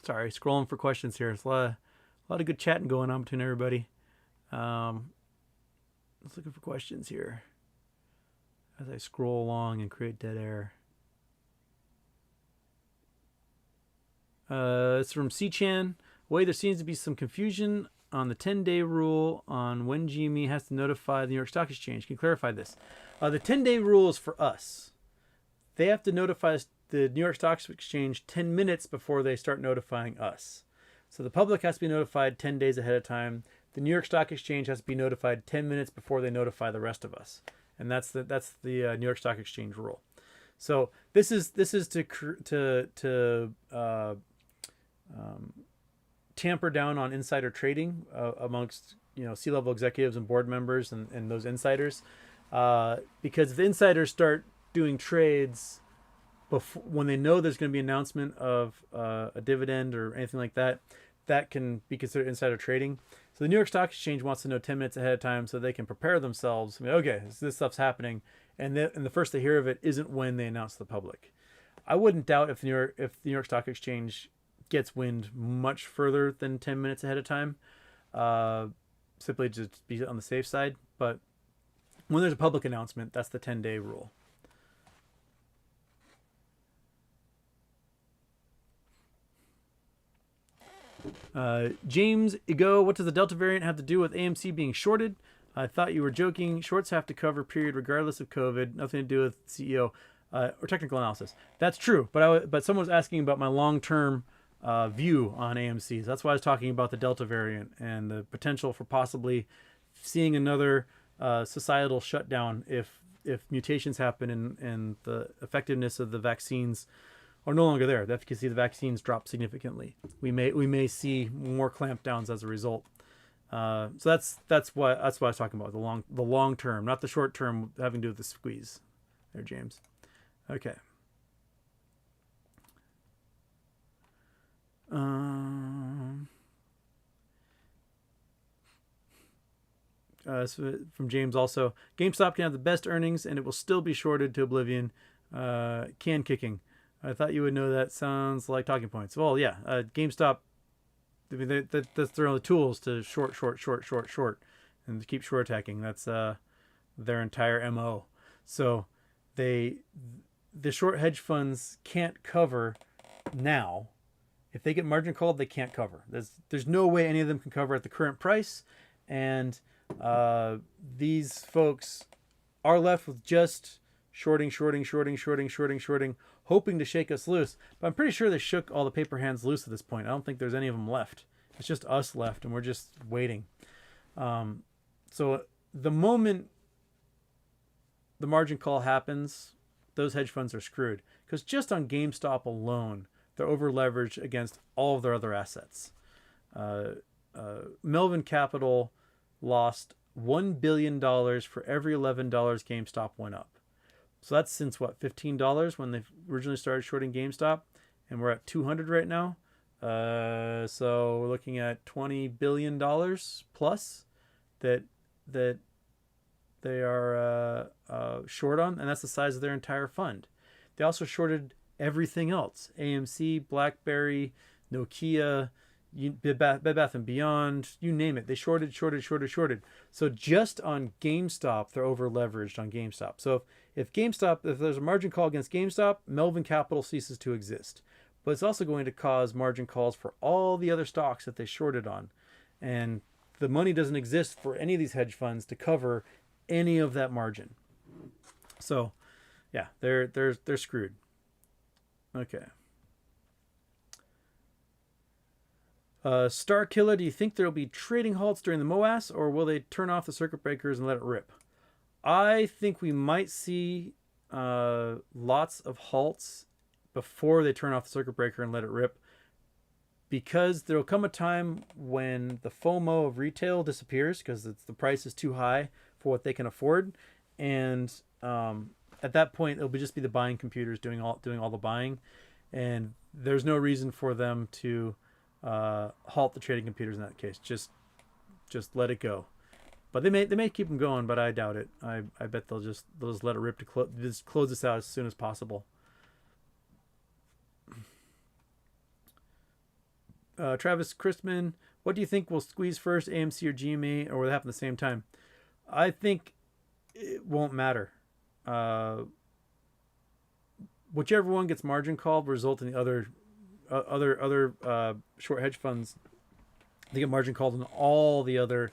Sorry, scrolling for questions here. There's a lot of good chatting going on between everybody. Let's looking for questions here as I scroll along and create dead air. It's from C-Chan. There seems to be some confusion on the 10-day rule on when GME has to notify the New York Stock Exchange. Can you clarify this? The 10-day rule is for us. They have to notify the New York Stock Exchange 10 minutes before they start notifying us. So the public has to be notified 10 days ahead of time. The New York Stock Exchange has to be notified 10 minutes before they notify the rest of us. And that's the New York Stock Exchange rule. So this is to tamper down on insider trading amongst C-level executives and board members and those insiders, because if the insiders start doing trades before, when they know there's going to be an announcement of a dividend or anything like that, that can be considered insider trading. So the New York Stock Exchange wants to know 10 minutes ahead of time so they can prepare themselves. I mean, okay, this stuff's happening, and the first they hear of it isn't when they announce to the public. I wouldn't doubt if the New York Stock Exchange gets wind much further than 10 minutes ahead of time, simply just be on the safe side. But when there's a public announcement, that's the 10-day rule. James Ego, what does the Delta variant have to do with AMC being shorted? I thought you were joking. Shorts have to cover period regardless of COVID. Nothing to do with CEO or technical analysis. That's true, but someone was asking about my long-term view on AMCs. That's why I was talking about the Delta variant and the potential for possibly seeing another societal shutdown if mutations happen and the effectiveness of the vaccines are no longer there. The efficacy of the vaccines drop significantly. We may see more clampdowns as a result. So that's what I was talking about, the long term, not the short term having to do with the squeeze. There, James. Okay. So from James also, GameStop can have the best earnings and it will still be shorted to oblivion. Can kicking. I thought you would know that. Sounds like talking points. Well, yeah, GameStop, I mean, that's their only tools to short, and to keep short attacking. That's their entire MO. So the short hedge funds can't cover now. If they get margin called, they can't cover. There's no way any of them can cover at the current price, and these folks are left with just shorting, hoping to shake us loose. But I'm pretty sure they shook all the paper hands loose at this point. I don't think there's any of them left. It's just us left, and we're just waiting. So the moment the margin call happens, those hedge funds are screwed. Because just on GameStop alone, they're over leveraged against all of their other assets. Melvin Capital lost $1 billion for every $11 GameStop went up. So that's since what, $15 when they originally started shorting GameStop, and we're at $200 right now. So we're looking at $20 billion plus that that they are short on, and that's the size of their entire fund. They also shorted everything else: AMC, BlackBerry, Nokia, Bed Bath and Beyond, you name it. They shorted. So just on GameStop, they're over leveraged on GameStop. So if there's a margin call against GameStop, Melvin Capital ceases to exist. But it's also going to cause margin calls for all the other stocks that they shorted on, and the money doesn't exist for any of these hedge funds to cover any of that margin. So, yeah, they're screwed. Okay. Star Killer, do you think there will be trading halts during the MOAS, or will they turn off the circuit breakers and let it rip? I think we might see lots of halts before they turn off the circuit breaker and let it rip, because there will come a time when the FOMO of retail disappears because the price is too high for what they can afford, and at that point it'll just be the buying computers doing all the buying, and there's no reason for them to halt the trading computers in that case. Just let it go. But they may keep them going, but I doubt it. I bet they'll just let it rip to just close this out as soon as possible. Travis Christman, what do you think will squeeze first, AMC or GME, or will it happen at the same time? I think it won't matter. Whichever one gets margin called will result in the other short hedge funds. They get margin called on all the other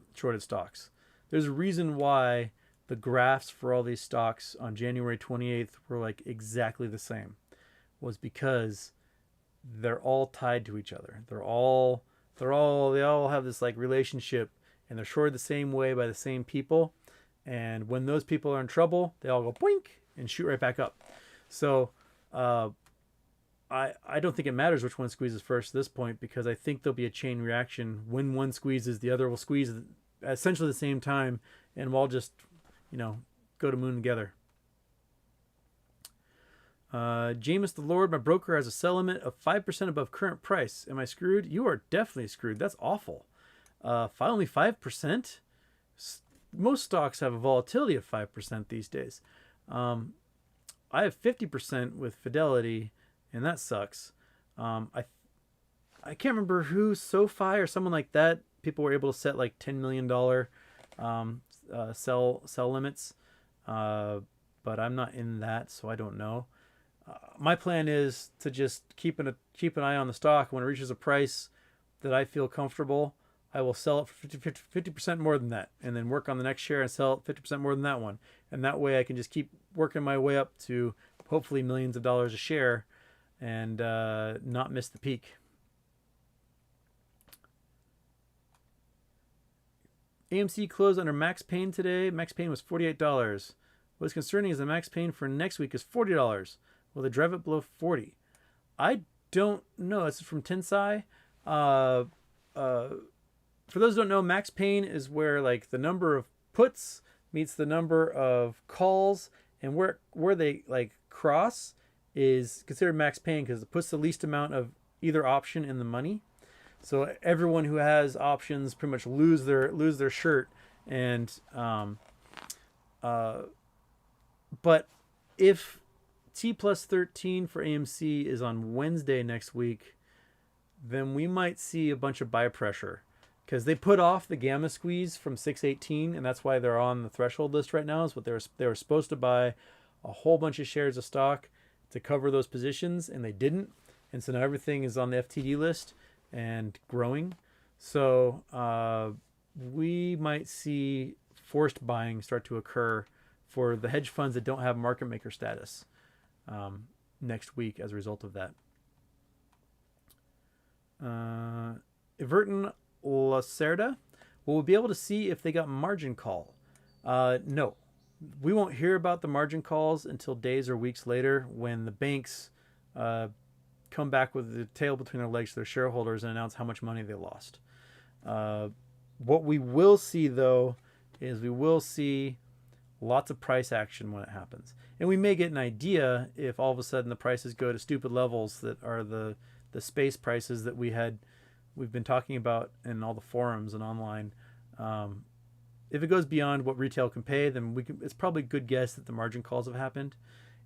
shorted stocks. There's a reason why the graphs for all these stocks on January 28th were like exactly the same. Was because they're all tied to each other. They all have this like relationship, and they're shorted the same way by the same people. And when those people are in trouble, they all go boink and shoot right back up. So I don't think it matters which one squeezes first at this point, because I think there'll be a chain reaction. When one squeezes, the other will squeeze at essentially the same time, and we'll all just, go to moon together. Jameis the Lord, my broker has a sell limit of 5% above current price. Am I screwed? You are definitely screwed. That's awful. Only 5%? Most stocks have a volatility of 5% these days. I have 50% with Fidelity, and that sucks. I can't remember who, SoFi or someone like that. People were able to set like $10 million sell limits, but I'm not in that, so I don't know. My plan is to just keep an eye on the stock. When it reaches a price that I feel comfortable, I will sell it for 50% more than that, and then work on the next share and sell it 50% more than that one. And that way I can just keep working my way up to hopefully millions of dollars a share and not miss the peak. AMC closed under max pain today. Max pain was $48. What's concerning is the max pain for next week is $40. Will they drive it below 40? I don't know. This is from Tensai. For those who don't know, max pain is where like the number of puts meets the number of calls, and where they like cross is considered max pain because it puts the least amount of either option in the money. So everyone who has options pretty much lose their shirt, and but if T plus 13 for AMC is on Wednesday next week, then we might see a bunch of buy pressure, because they put off the gamma squeeze from 618, and that's why they're on the threshold list right now. Is what they were supposed to buy a whole bunch of shares of stock to cover those positions, and they didn't, and so now everything is on the FTD list and growing. So we might see forced buying start to occur for the hedge funds that don't have market maker status next week as a result of that. Everton Lacerda, will we be able to see if they got margin call? No. We won't hear about the margin calls until days or weeks later, when the banks come back with the tail between their legs to their shareholders and announce how much money they lost. What we will see, though, is we will see lots of price action when it happens. And we may get an idea if all of a sudden the prices go to stupid levels that are the the space prices that we've been talking about in all the forums and online. If it goes beyond what retail can pay, then it's probably a good guess that the margin calls have happened.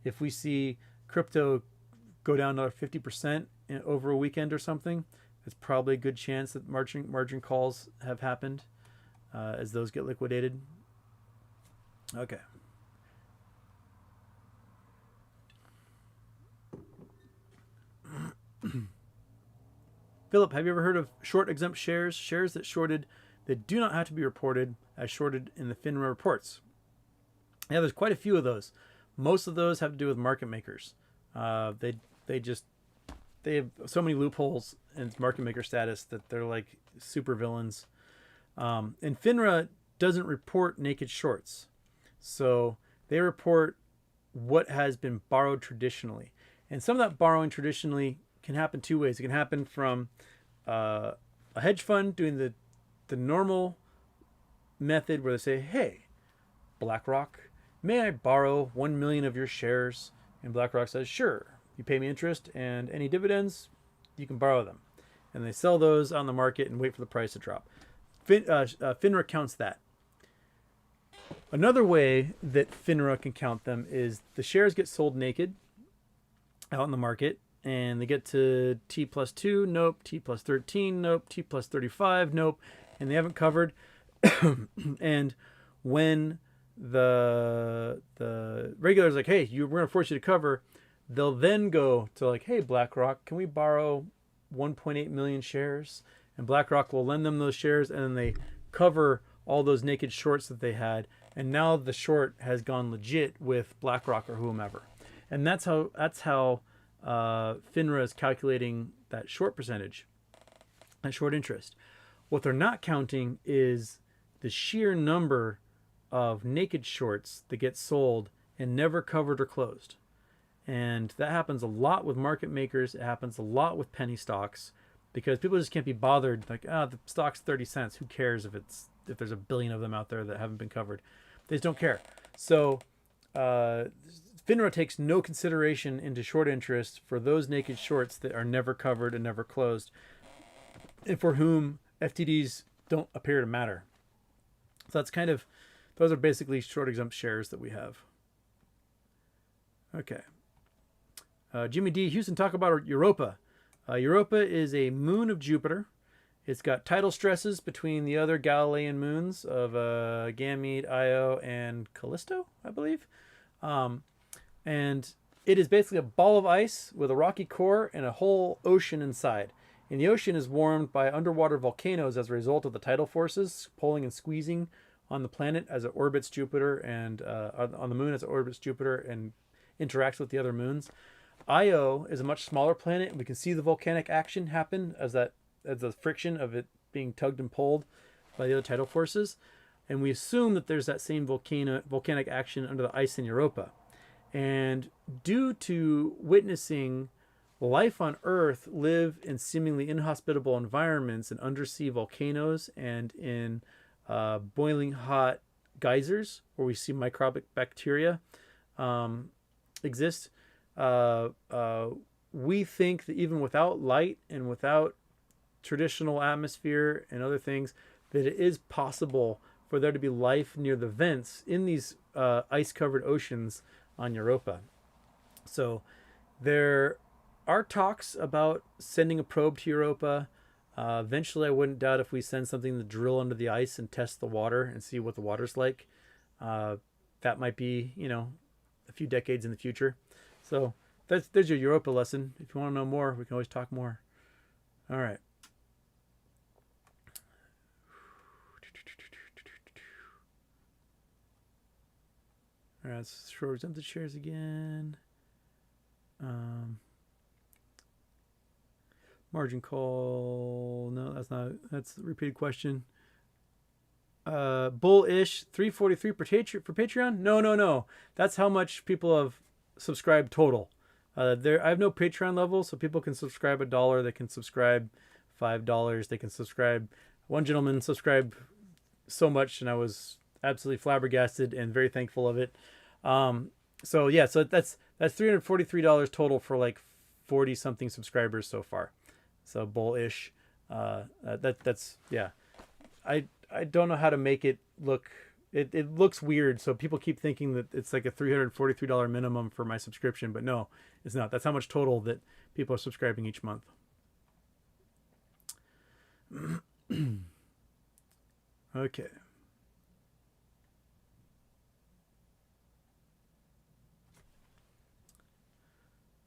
If we see crypto go down to 50% over a weekend or something, it's probably a good chance that margin calls have happened as those get liquidated. Okay. Philip, have you ever heard of short exempt shares? Shares that do not have to be reported as shorted in the FINRA reports. Yeah, there's quite a few of those. Most of those have to do with market makers. They have so many loopholes in market maker status that they're like super villains. And FINRA doesn't report naked shorts. So they report what has been borrowed traditionally. And some of that borrowing traditionally can happen two ways. It can happen from a hedge fund doing the normal method where they say, hey, BlackRock, may I borrow 1 million of your shares? And BlackRock says, sure. You pay me interest and any dividends, you can borrow them. And they sell those on the market and wait for the price to drop. FINRA counts that. Another way that FINRA can count them is the shares get sold naked out in the market, and they get to T plus 2, nope, T plus 13, nope, T plus 35, nope, and they haven't covered. And when the regular's like, hey, we're going to force you to cover, they'll then go to like, hey, BlackRock, can we borrow 1.8 million shares? And BlackRock will lend them those shares, and then they cover all those naked shorts that they had. And now the short has gone legit with BlackRock or whomever. And that's how FINRA is calculating that short percentage, that short interest. What they're not counting is the sheer number of naked shorts that get sold and never covered or closed. And that happens a lot with market makers. It happens a lot with penny stocks because people just can't be bothered. Like, the stock's 30 cents. Who cares if there's a billion of them out there that haven't been covered? They just don't care. So FINRA takes no consideration into short interest for those naked shorts that are never covered and never closed, and for whom FTDs don't appear to matter. So those are basically short exempt shares that we have. Okay. Jimmy D. Houston, talk about Europa. Europa is a moon of Jupiter. It's got tidal stresses between the other Galilean moons of Ganymede, Io, and Callisto, I believe. And it is basically a ball of ice with a rocky core and a whole ocean inside. And the ocean is warmed by underwater volcanoes as a result of the tidal forces pulling and squeezing on the planet as it orbits Jupiter, and on the moon as it orbits Jupiter and interacts with the other moons. Io is a much smaller planet, and we can see the volcanic action happen as the friction of it being tugged and pulled by the other tidal forces. And we assume that there's that same volcanic action under the ice in Europa. And due to witnessing life on Earth live in seemingly inhospitable environments in undersea volcanoes and in boiling hot geysers where we see microbic bacteria exist, we think that even without light and without traditional atmosphere and other things, that it is possible for there to be life near the vents in these ice-covered oceans on Europa. So there are talks about sending a probe to Europa. Eventually, I wouldn't doubt if we send something to drill under the ice and test the water and see what the water's like. That might be, a few decades in the future. So there's your Europa lesson. If you want to know more, we can always talk more. All right. All right, let's short exempted shares again. Margin call. No, that's a repeated question. Bullish 343 for Patreon? No. That's how much people have subscribed total. I have no Patreon level, so people can subscribe $1. They can subscribe $5. They can subscribe. One gentleman subscribed so much, and I was absolutely flabbergasted and very thankful of it. So that's $343 total for like 40 something subscribers so far. So bullish. That's yeah. I don't know how to make it look. It looks weird, so people keep thinking that it's like a $343 minimum for my subscription, but no, it's not. That's how much total that people are subscribing each month. Okay.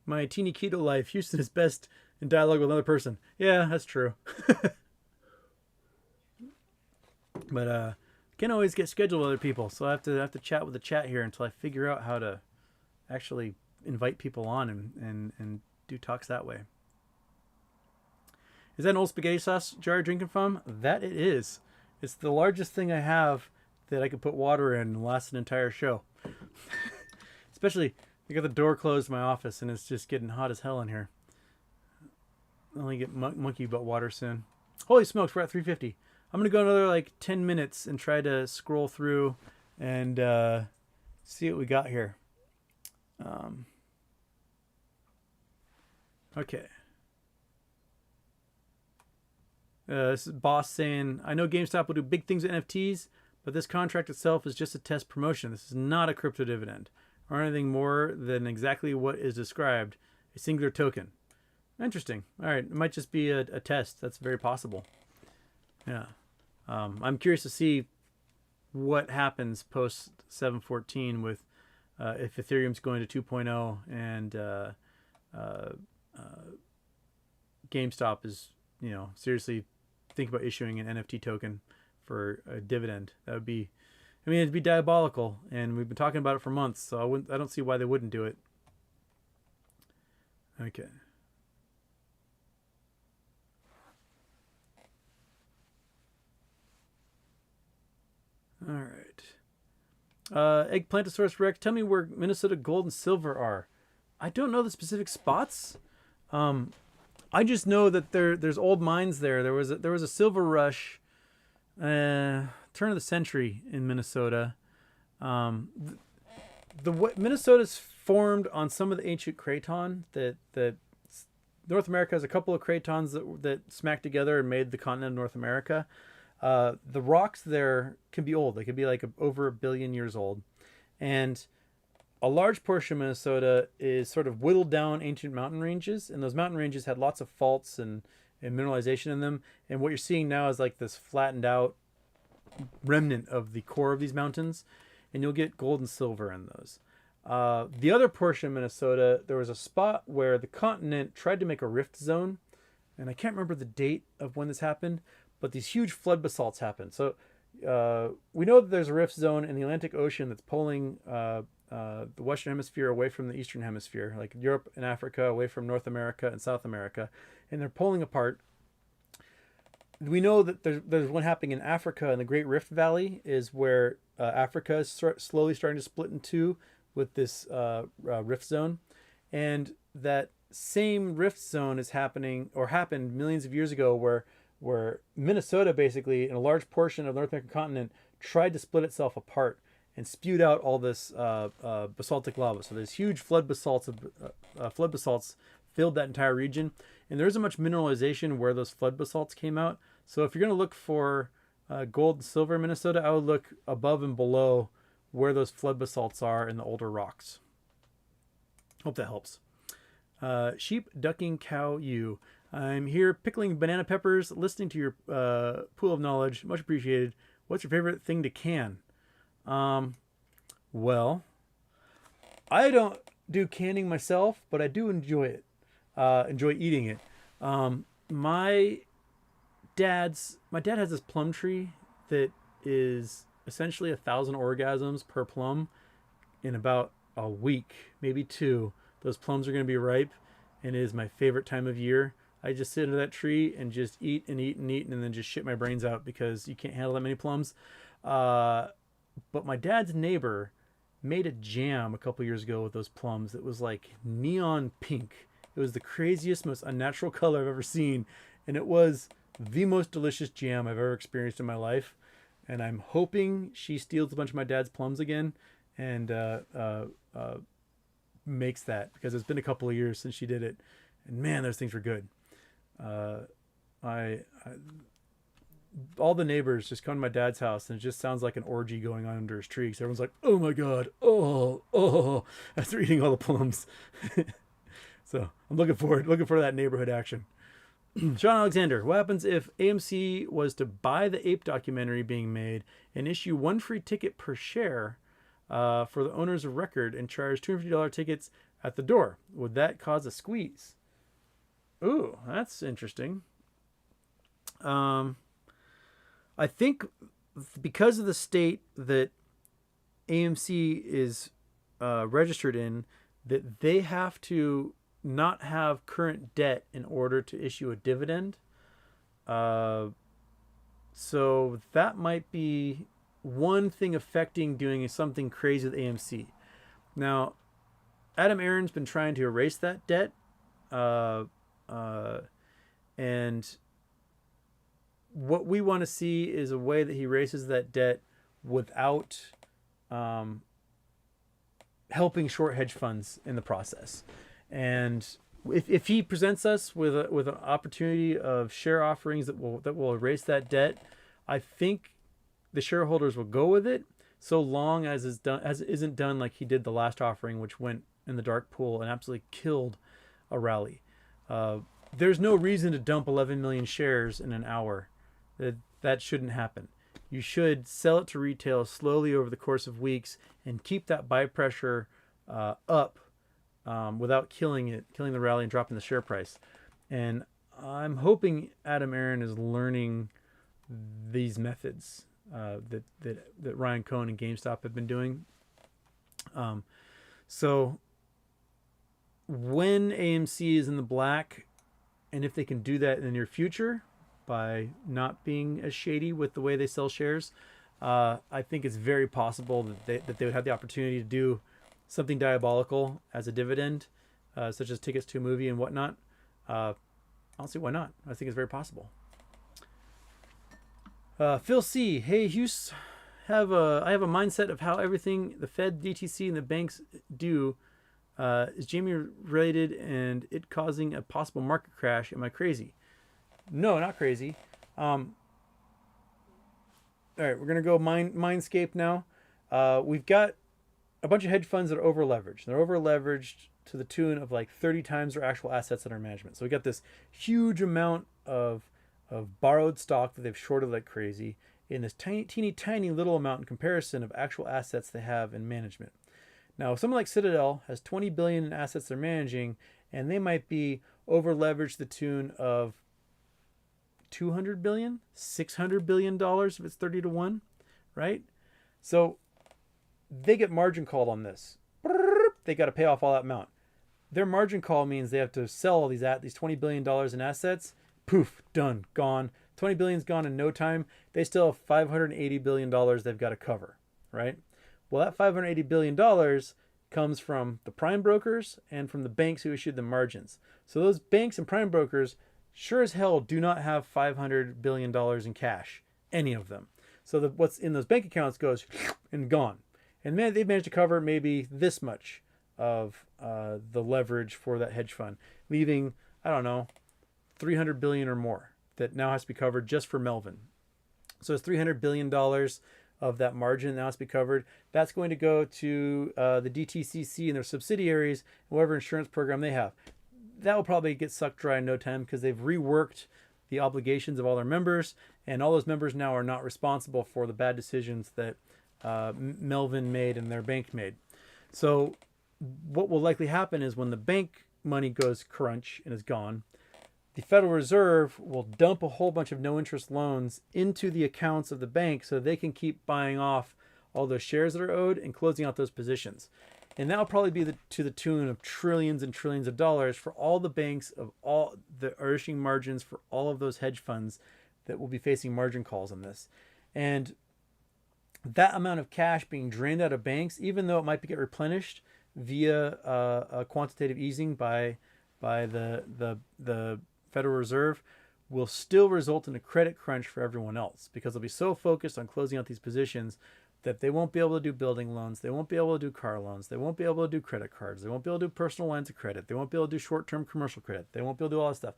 My teeny keto life, Houston is best in dialogue with another person. Yeah, that's true. But can't always get scheduled with other people, so I have to chat with the chat here until I figure out how to actually invite people on and do talks that way. Is that an old spaghetti sauce jar you're drinking from? That it is. It's the largest thing I have that I could put water in and last an entire show. Especially, I got the door closed in my office and it's just getting hot as hell in here. I'll only get monkey butt water soon. Holy smokes, we're at 350. I'm going to go another like 10 minutes and try to scroll through and see what we got here. Okay. This is Boss saying, I know GameStop will do big things with NFTs, but this contract itself is just a test promotion. This is not a crypto dividend or anything more than exactly what is described, a singular token. Interesting. All right. It might just be a test. That's very possible. Yeah. I'm curious to see what happens post 714 with if Ethereum's going to 2.0 and GameStop is, seriously think about issuing an NFT token for a dividend. That would be, it'd be diabolical, and we've been talking about it for months, so I don't see why they wouldn't do it. Okay. All right. Eggplantosaurus Rex, tell me where Minnesota gold and silver are. I don't know the specific spots. I just know that there's old mines there. There was a silver rush, turn of the century in Minnesota. Minnesota's formed on some of the ancient craton that North America has a couple of cratons that smacked together and made the continent of North America. The rocks there can be old. They could be like over 1 billion years old. And a large portion of Minnesota is sort of whittled down ancient mountain ranges. And those mountain ranges had lots of faults and mineralization in them. And what you're seeing now is like this flattened out remnant of the core of these mountains. And you'll get gold and silver in those. The other portion of Minnesota, there was a spot where the continent tried to make a rift zone. And I can't remember the date of when this happened, but these huge flood basalts happened. So we know that there's a rift zone in the Atlantic Ocean that's pulling the Western Hemisphere away from the Eastern Hemisphere, like Europe and Africa away from North America and South America, and they're pulling apart. We know that there's one happening in Africa, in the Great Rift Valley is where Africa is slowly starting to split in two with this rift zone. And that same rift zone is happening, or happened millions of years ago, where Minnesota basically, in a large portion of the North American continent, tried to split itself apart and spewed out all this basaltic lava. So there's huge flood basalts filled that entire region, and there isn't much mineralization where those flood basalts came out. So if you're going to look for gold and silver in Minnesota, I would look above and below where those flood basalts are in the older rocks. Hope that helps. Sheep ducking cow you. I'm here pickling banana peppers, listening to your pool of knowledge. Much appreciated. What's your favorite thing to can? Well, I don't do canning myself, but I do enjoy it. Enjoy eating it. My dad has this plum tree that is essentially 1,000 orgasms per plum in about a week, maybe 2. Those plums are going to be ripe, and it is my favorite time of year. I just sit under that tree and just eat and eat and eat and then just shit my brains out because you can't handle that many plums. But my dad's neighbor made a jam a couple years ago with those plums that was like neon pink. It was the craziest, most unnatural color I've ever seen. And it was the most delicious jam I've ever experienced in my life. And I'm hoping she steals a bunch of my dad's plums again and makes that, because it's been a couple of years since she did it. And man, those things were good. I all the neighbors just come to my dad's house, and it just sounds like an orgy going on under his tree. Because everyone's like, "Oh my god, oh!" as they're eating all the plums. So I'm looking forward to that neighborhood action. Sean Alexander, what happens if AMC was to buy the Ape documentary being made and issue one free ticket per share for the owners of record and charge $250 tickets at the door? Would that cause a squeeze? Ooh, that's interesting. I think because of the state that AMC is registered in, that they have to not have current debt in order to issue a dividend. So that might be one thing affecting doing something crazy with AMC. Now, Adam Aron's been trying to erase that debt. And what we want to see is a way that he erases that debt without helping short hedge funds in the process. And if he presents us with an opportunity of share offerings that will erase that debt, I think the shareholders will go with it, so long as it isn't done like he did the last offering, which went in the dark pool and absolutely killed a rally. There's no reason to dump 11 million shares in an hour. That shouldn't happen. You should sell it to retail slowly over the course of weeks and keep that buy pressure up without killing the rally and dropping the share price. And I'm hoping Adam Aron is learning these methods that Ryan Cohen and GameStop have been doing. So when AMC is in the black, and if they can do that in the near future by not being as shady with the way they sell shares, I think it's very possible that they would have the opportunity to do something diabolical as a dividend, such as tickets to a movie and whatnot. I don't see why not. I think it's very possible. Phil C. Hey, Hughes, I have a mindset of how everything the Fed, DTC, and the banks do is GME related and it causing a possible market crash. Am I crazy? No, not crazy. All right, we're gonna go Mindscape now. We've got a bunch of hedge funds that are over leveraged. They're over leveraged to the tune of like 30 times their actual assets under management. So we got this huge amount of borrowed stock that they've shorted like crazy in this teeny little amount in comparison of actual assets they have in management. Now, someone like Citadel has 20 billion in assets they're managing, and they might be over leveraged to the tune of 200 billion, 600 billion dollars if it's 30 to 1, right? So they get margin called on this. They got to pay off all that amount. Their margin call means they have to sell all these $20 billion in assets. Poof, done, gone. 20 billion's gone in no time. They still have $580 billion they've got to cover, right? Well, that $580 billion comes from the prime brokers and from the banks who issued the margins. So those banks and prime brokers sure as hell do not have $500 billion in cash, any of them. So what's in those bank accounts goes and gone. And man, they've managed to cover maybe this much of the leverage for that hedge fund, leaving, I don't know, 300 billion or more that now has to be covered just for Melvin. So it's $300 billion of that margin now has to be covered. That's going to go to the DTCC and their subsidiaries, whatever insurance program they have. That will probably get sucked dry in no time because they've reworked the obligations of all their members, and all those members now are not responsible for the bad decisions that Melvin made and their bank made. So what will likely happen is when the bank money goes crunch and is gone, the Federal Reserve will dump a whole bunch of no interest loans into the accounts of the bank so they can keep buying off all those shares that are owed and closing out those positions. And that'll probably be to the tune of trillions and trillions of dollars for all the banks of all the issuing margins for all of those hedge funds that will be facing margin calls on this. And that amount of cash being drained out of banks, even though it might get replenished via a quantitative easing by the Federal Reserve, will still result in a credit crunch for everyone else because they'll be so focused on closing out these positions. that they won't be able to do building loans, they won't be able to do car loans, they won't be able to do credit cards, they won't be able to do personal lines of credit, they won't be able to do short-term commercial credit, they won't be able to do all that stuff.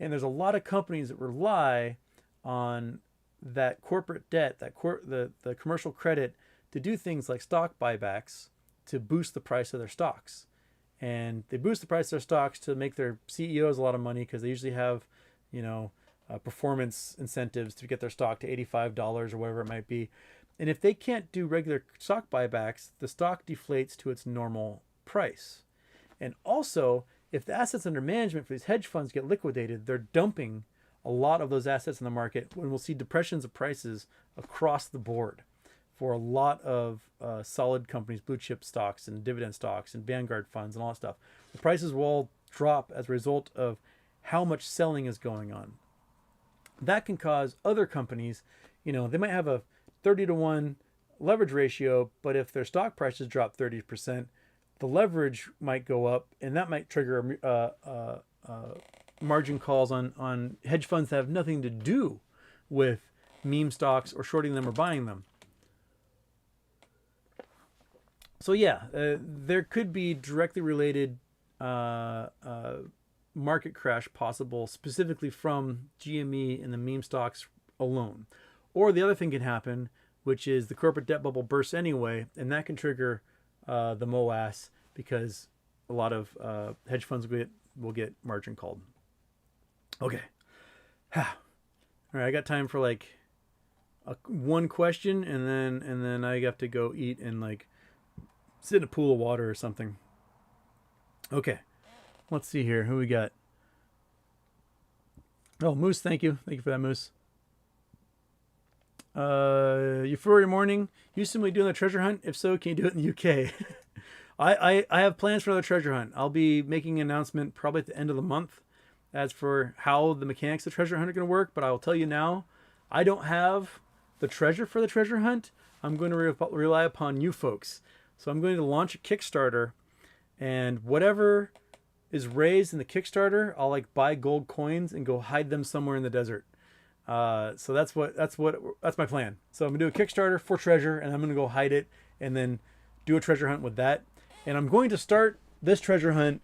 And there's a lot of companies that rely on that corporate debt, the commercial credit, to do things like stock buybacks to boost the price of their stocks. And they boost the price of their stocks to make their CEOs a lot of money, because they usually have, performance incentives to get their stock to $85 or whatever it might be. And if they can't do regular stock buybacks, the stock deflates to its normal price. And also, if the assets under management for these hedge funds get liquidated, they're dumping a lot of those assets in the market, when we'll see depressions of prices across the board for a lot of solid companies, blue chip stocks and dividend stocks and Vanguard funds and all that stuff. The prices will all drop as a result of how much selling is going on. That can cause other companies, they might have a 30-to-1 leverage ratio, but if their stock prices drop 30%, the leverage might go up, and that might trigger margin calls on hedge funds that have nothing to do with meme stocks or shorting them or buying them. So yeah, there could be directly related market crash possible, specifically from GME and the meme stocks alone. Or the other thing can happen, which is the corporate debt bubble bursts anyway, and that can trigger the MOAS, because a lot of hedge funds will get margin called. Okay. All right, I got time for like one question, and then I have to go eat and like sit in a pool of water or something. Okay. Let's see here. Who we got? Oh, Moose, thank you. Thank you for that, Moose. Euphoria Morning. Houston, we doing the treasure hunt? If so, can you do it in the UK? I have plans for another treasure hunt. I'll be making an announcement probably at the end of the month as for how the mechanics of treasure hunt are going to work. But I will tell you now, I don't have the treasure for the treasure hunt. I'm going to rely upon you folks. So I'm going to launch a Kickstarter, and whatever is raised in the Kickstarter, I'll like buy gold coins and go hide them somewhere in the desert. So that's my plan. So I'm gonna do a Kickstarter for treasure, and I'm gonna go hide it and then do a treasure hunt with that. And I'm going to start this treasure hunt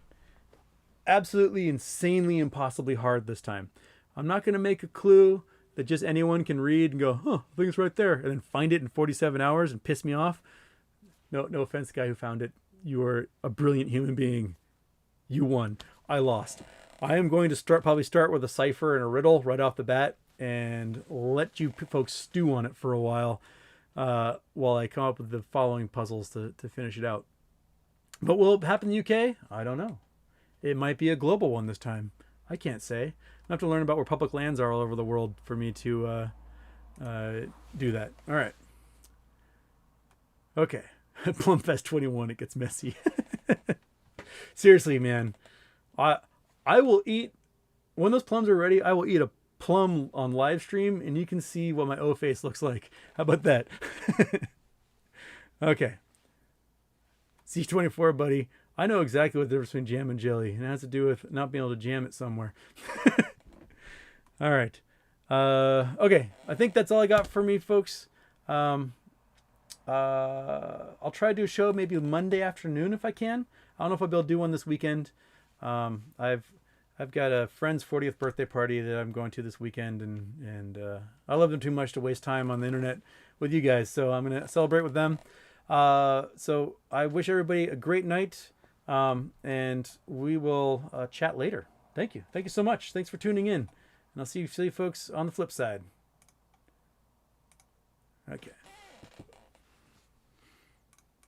absolutely insanely impossibly hard this time. I'm not gonna make a clue that just anyone can read and go, I think it's right there, and then find it in 47 hours and piss me off. No offense, guy who found it. You are a brilliant human being. You won. I lost. I am going to probably start with a cipher and a riddle right off the bat, and let you folks stew on it for a while I come up with the following puzzles to finish it out. But will it happen in the UK? I don't know. It might be a global one this time. I can't say. I have to learn about where public lands are all over the world for me to do that. All right. Okay. Plumfest 21, it gets messy. Seriously, man. I will eat, when those plums are ready, I will eat a plum on live stream, and you can see what my O face looks like. How about that? Okay. C24, buddy. I know exactly what the difference between jam and jelly, and it has to do with not being able to jam it somewhere. All right. Okay. I think that's all I got for me, folks. I'll try to do a show maybe Monday afternoon if I can. I don't know if I'll be able to do one this weekend. I've got a friend's 40th birthday party that I'm going to this weekend, and I love them too much to waste time on the internet with you guys, so I'm going to celebrate with them. So I wish everybody a great night, and we will chat later. Thank you. Thank you so much. Thanks for tuning in, and I'll see you folks on the flip side. Okay.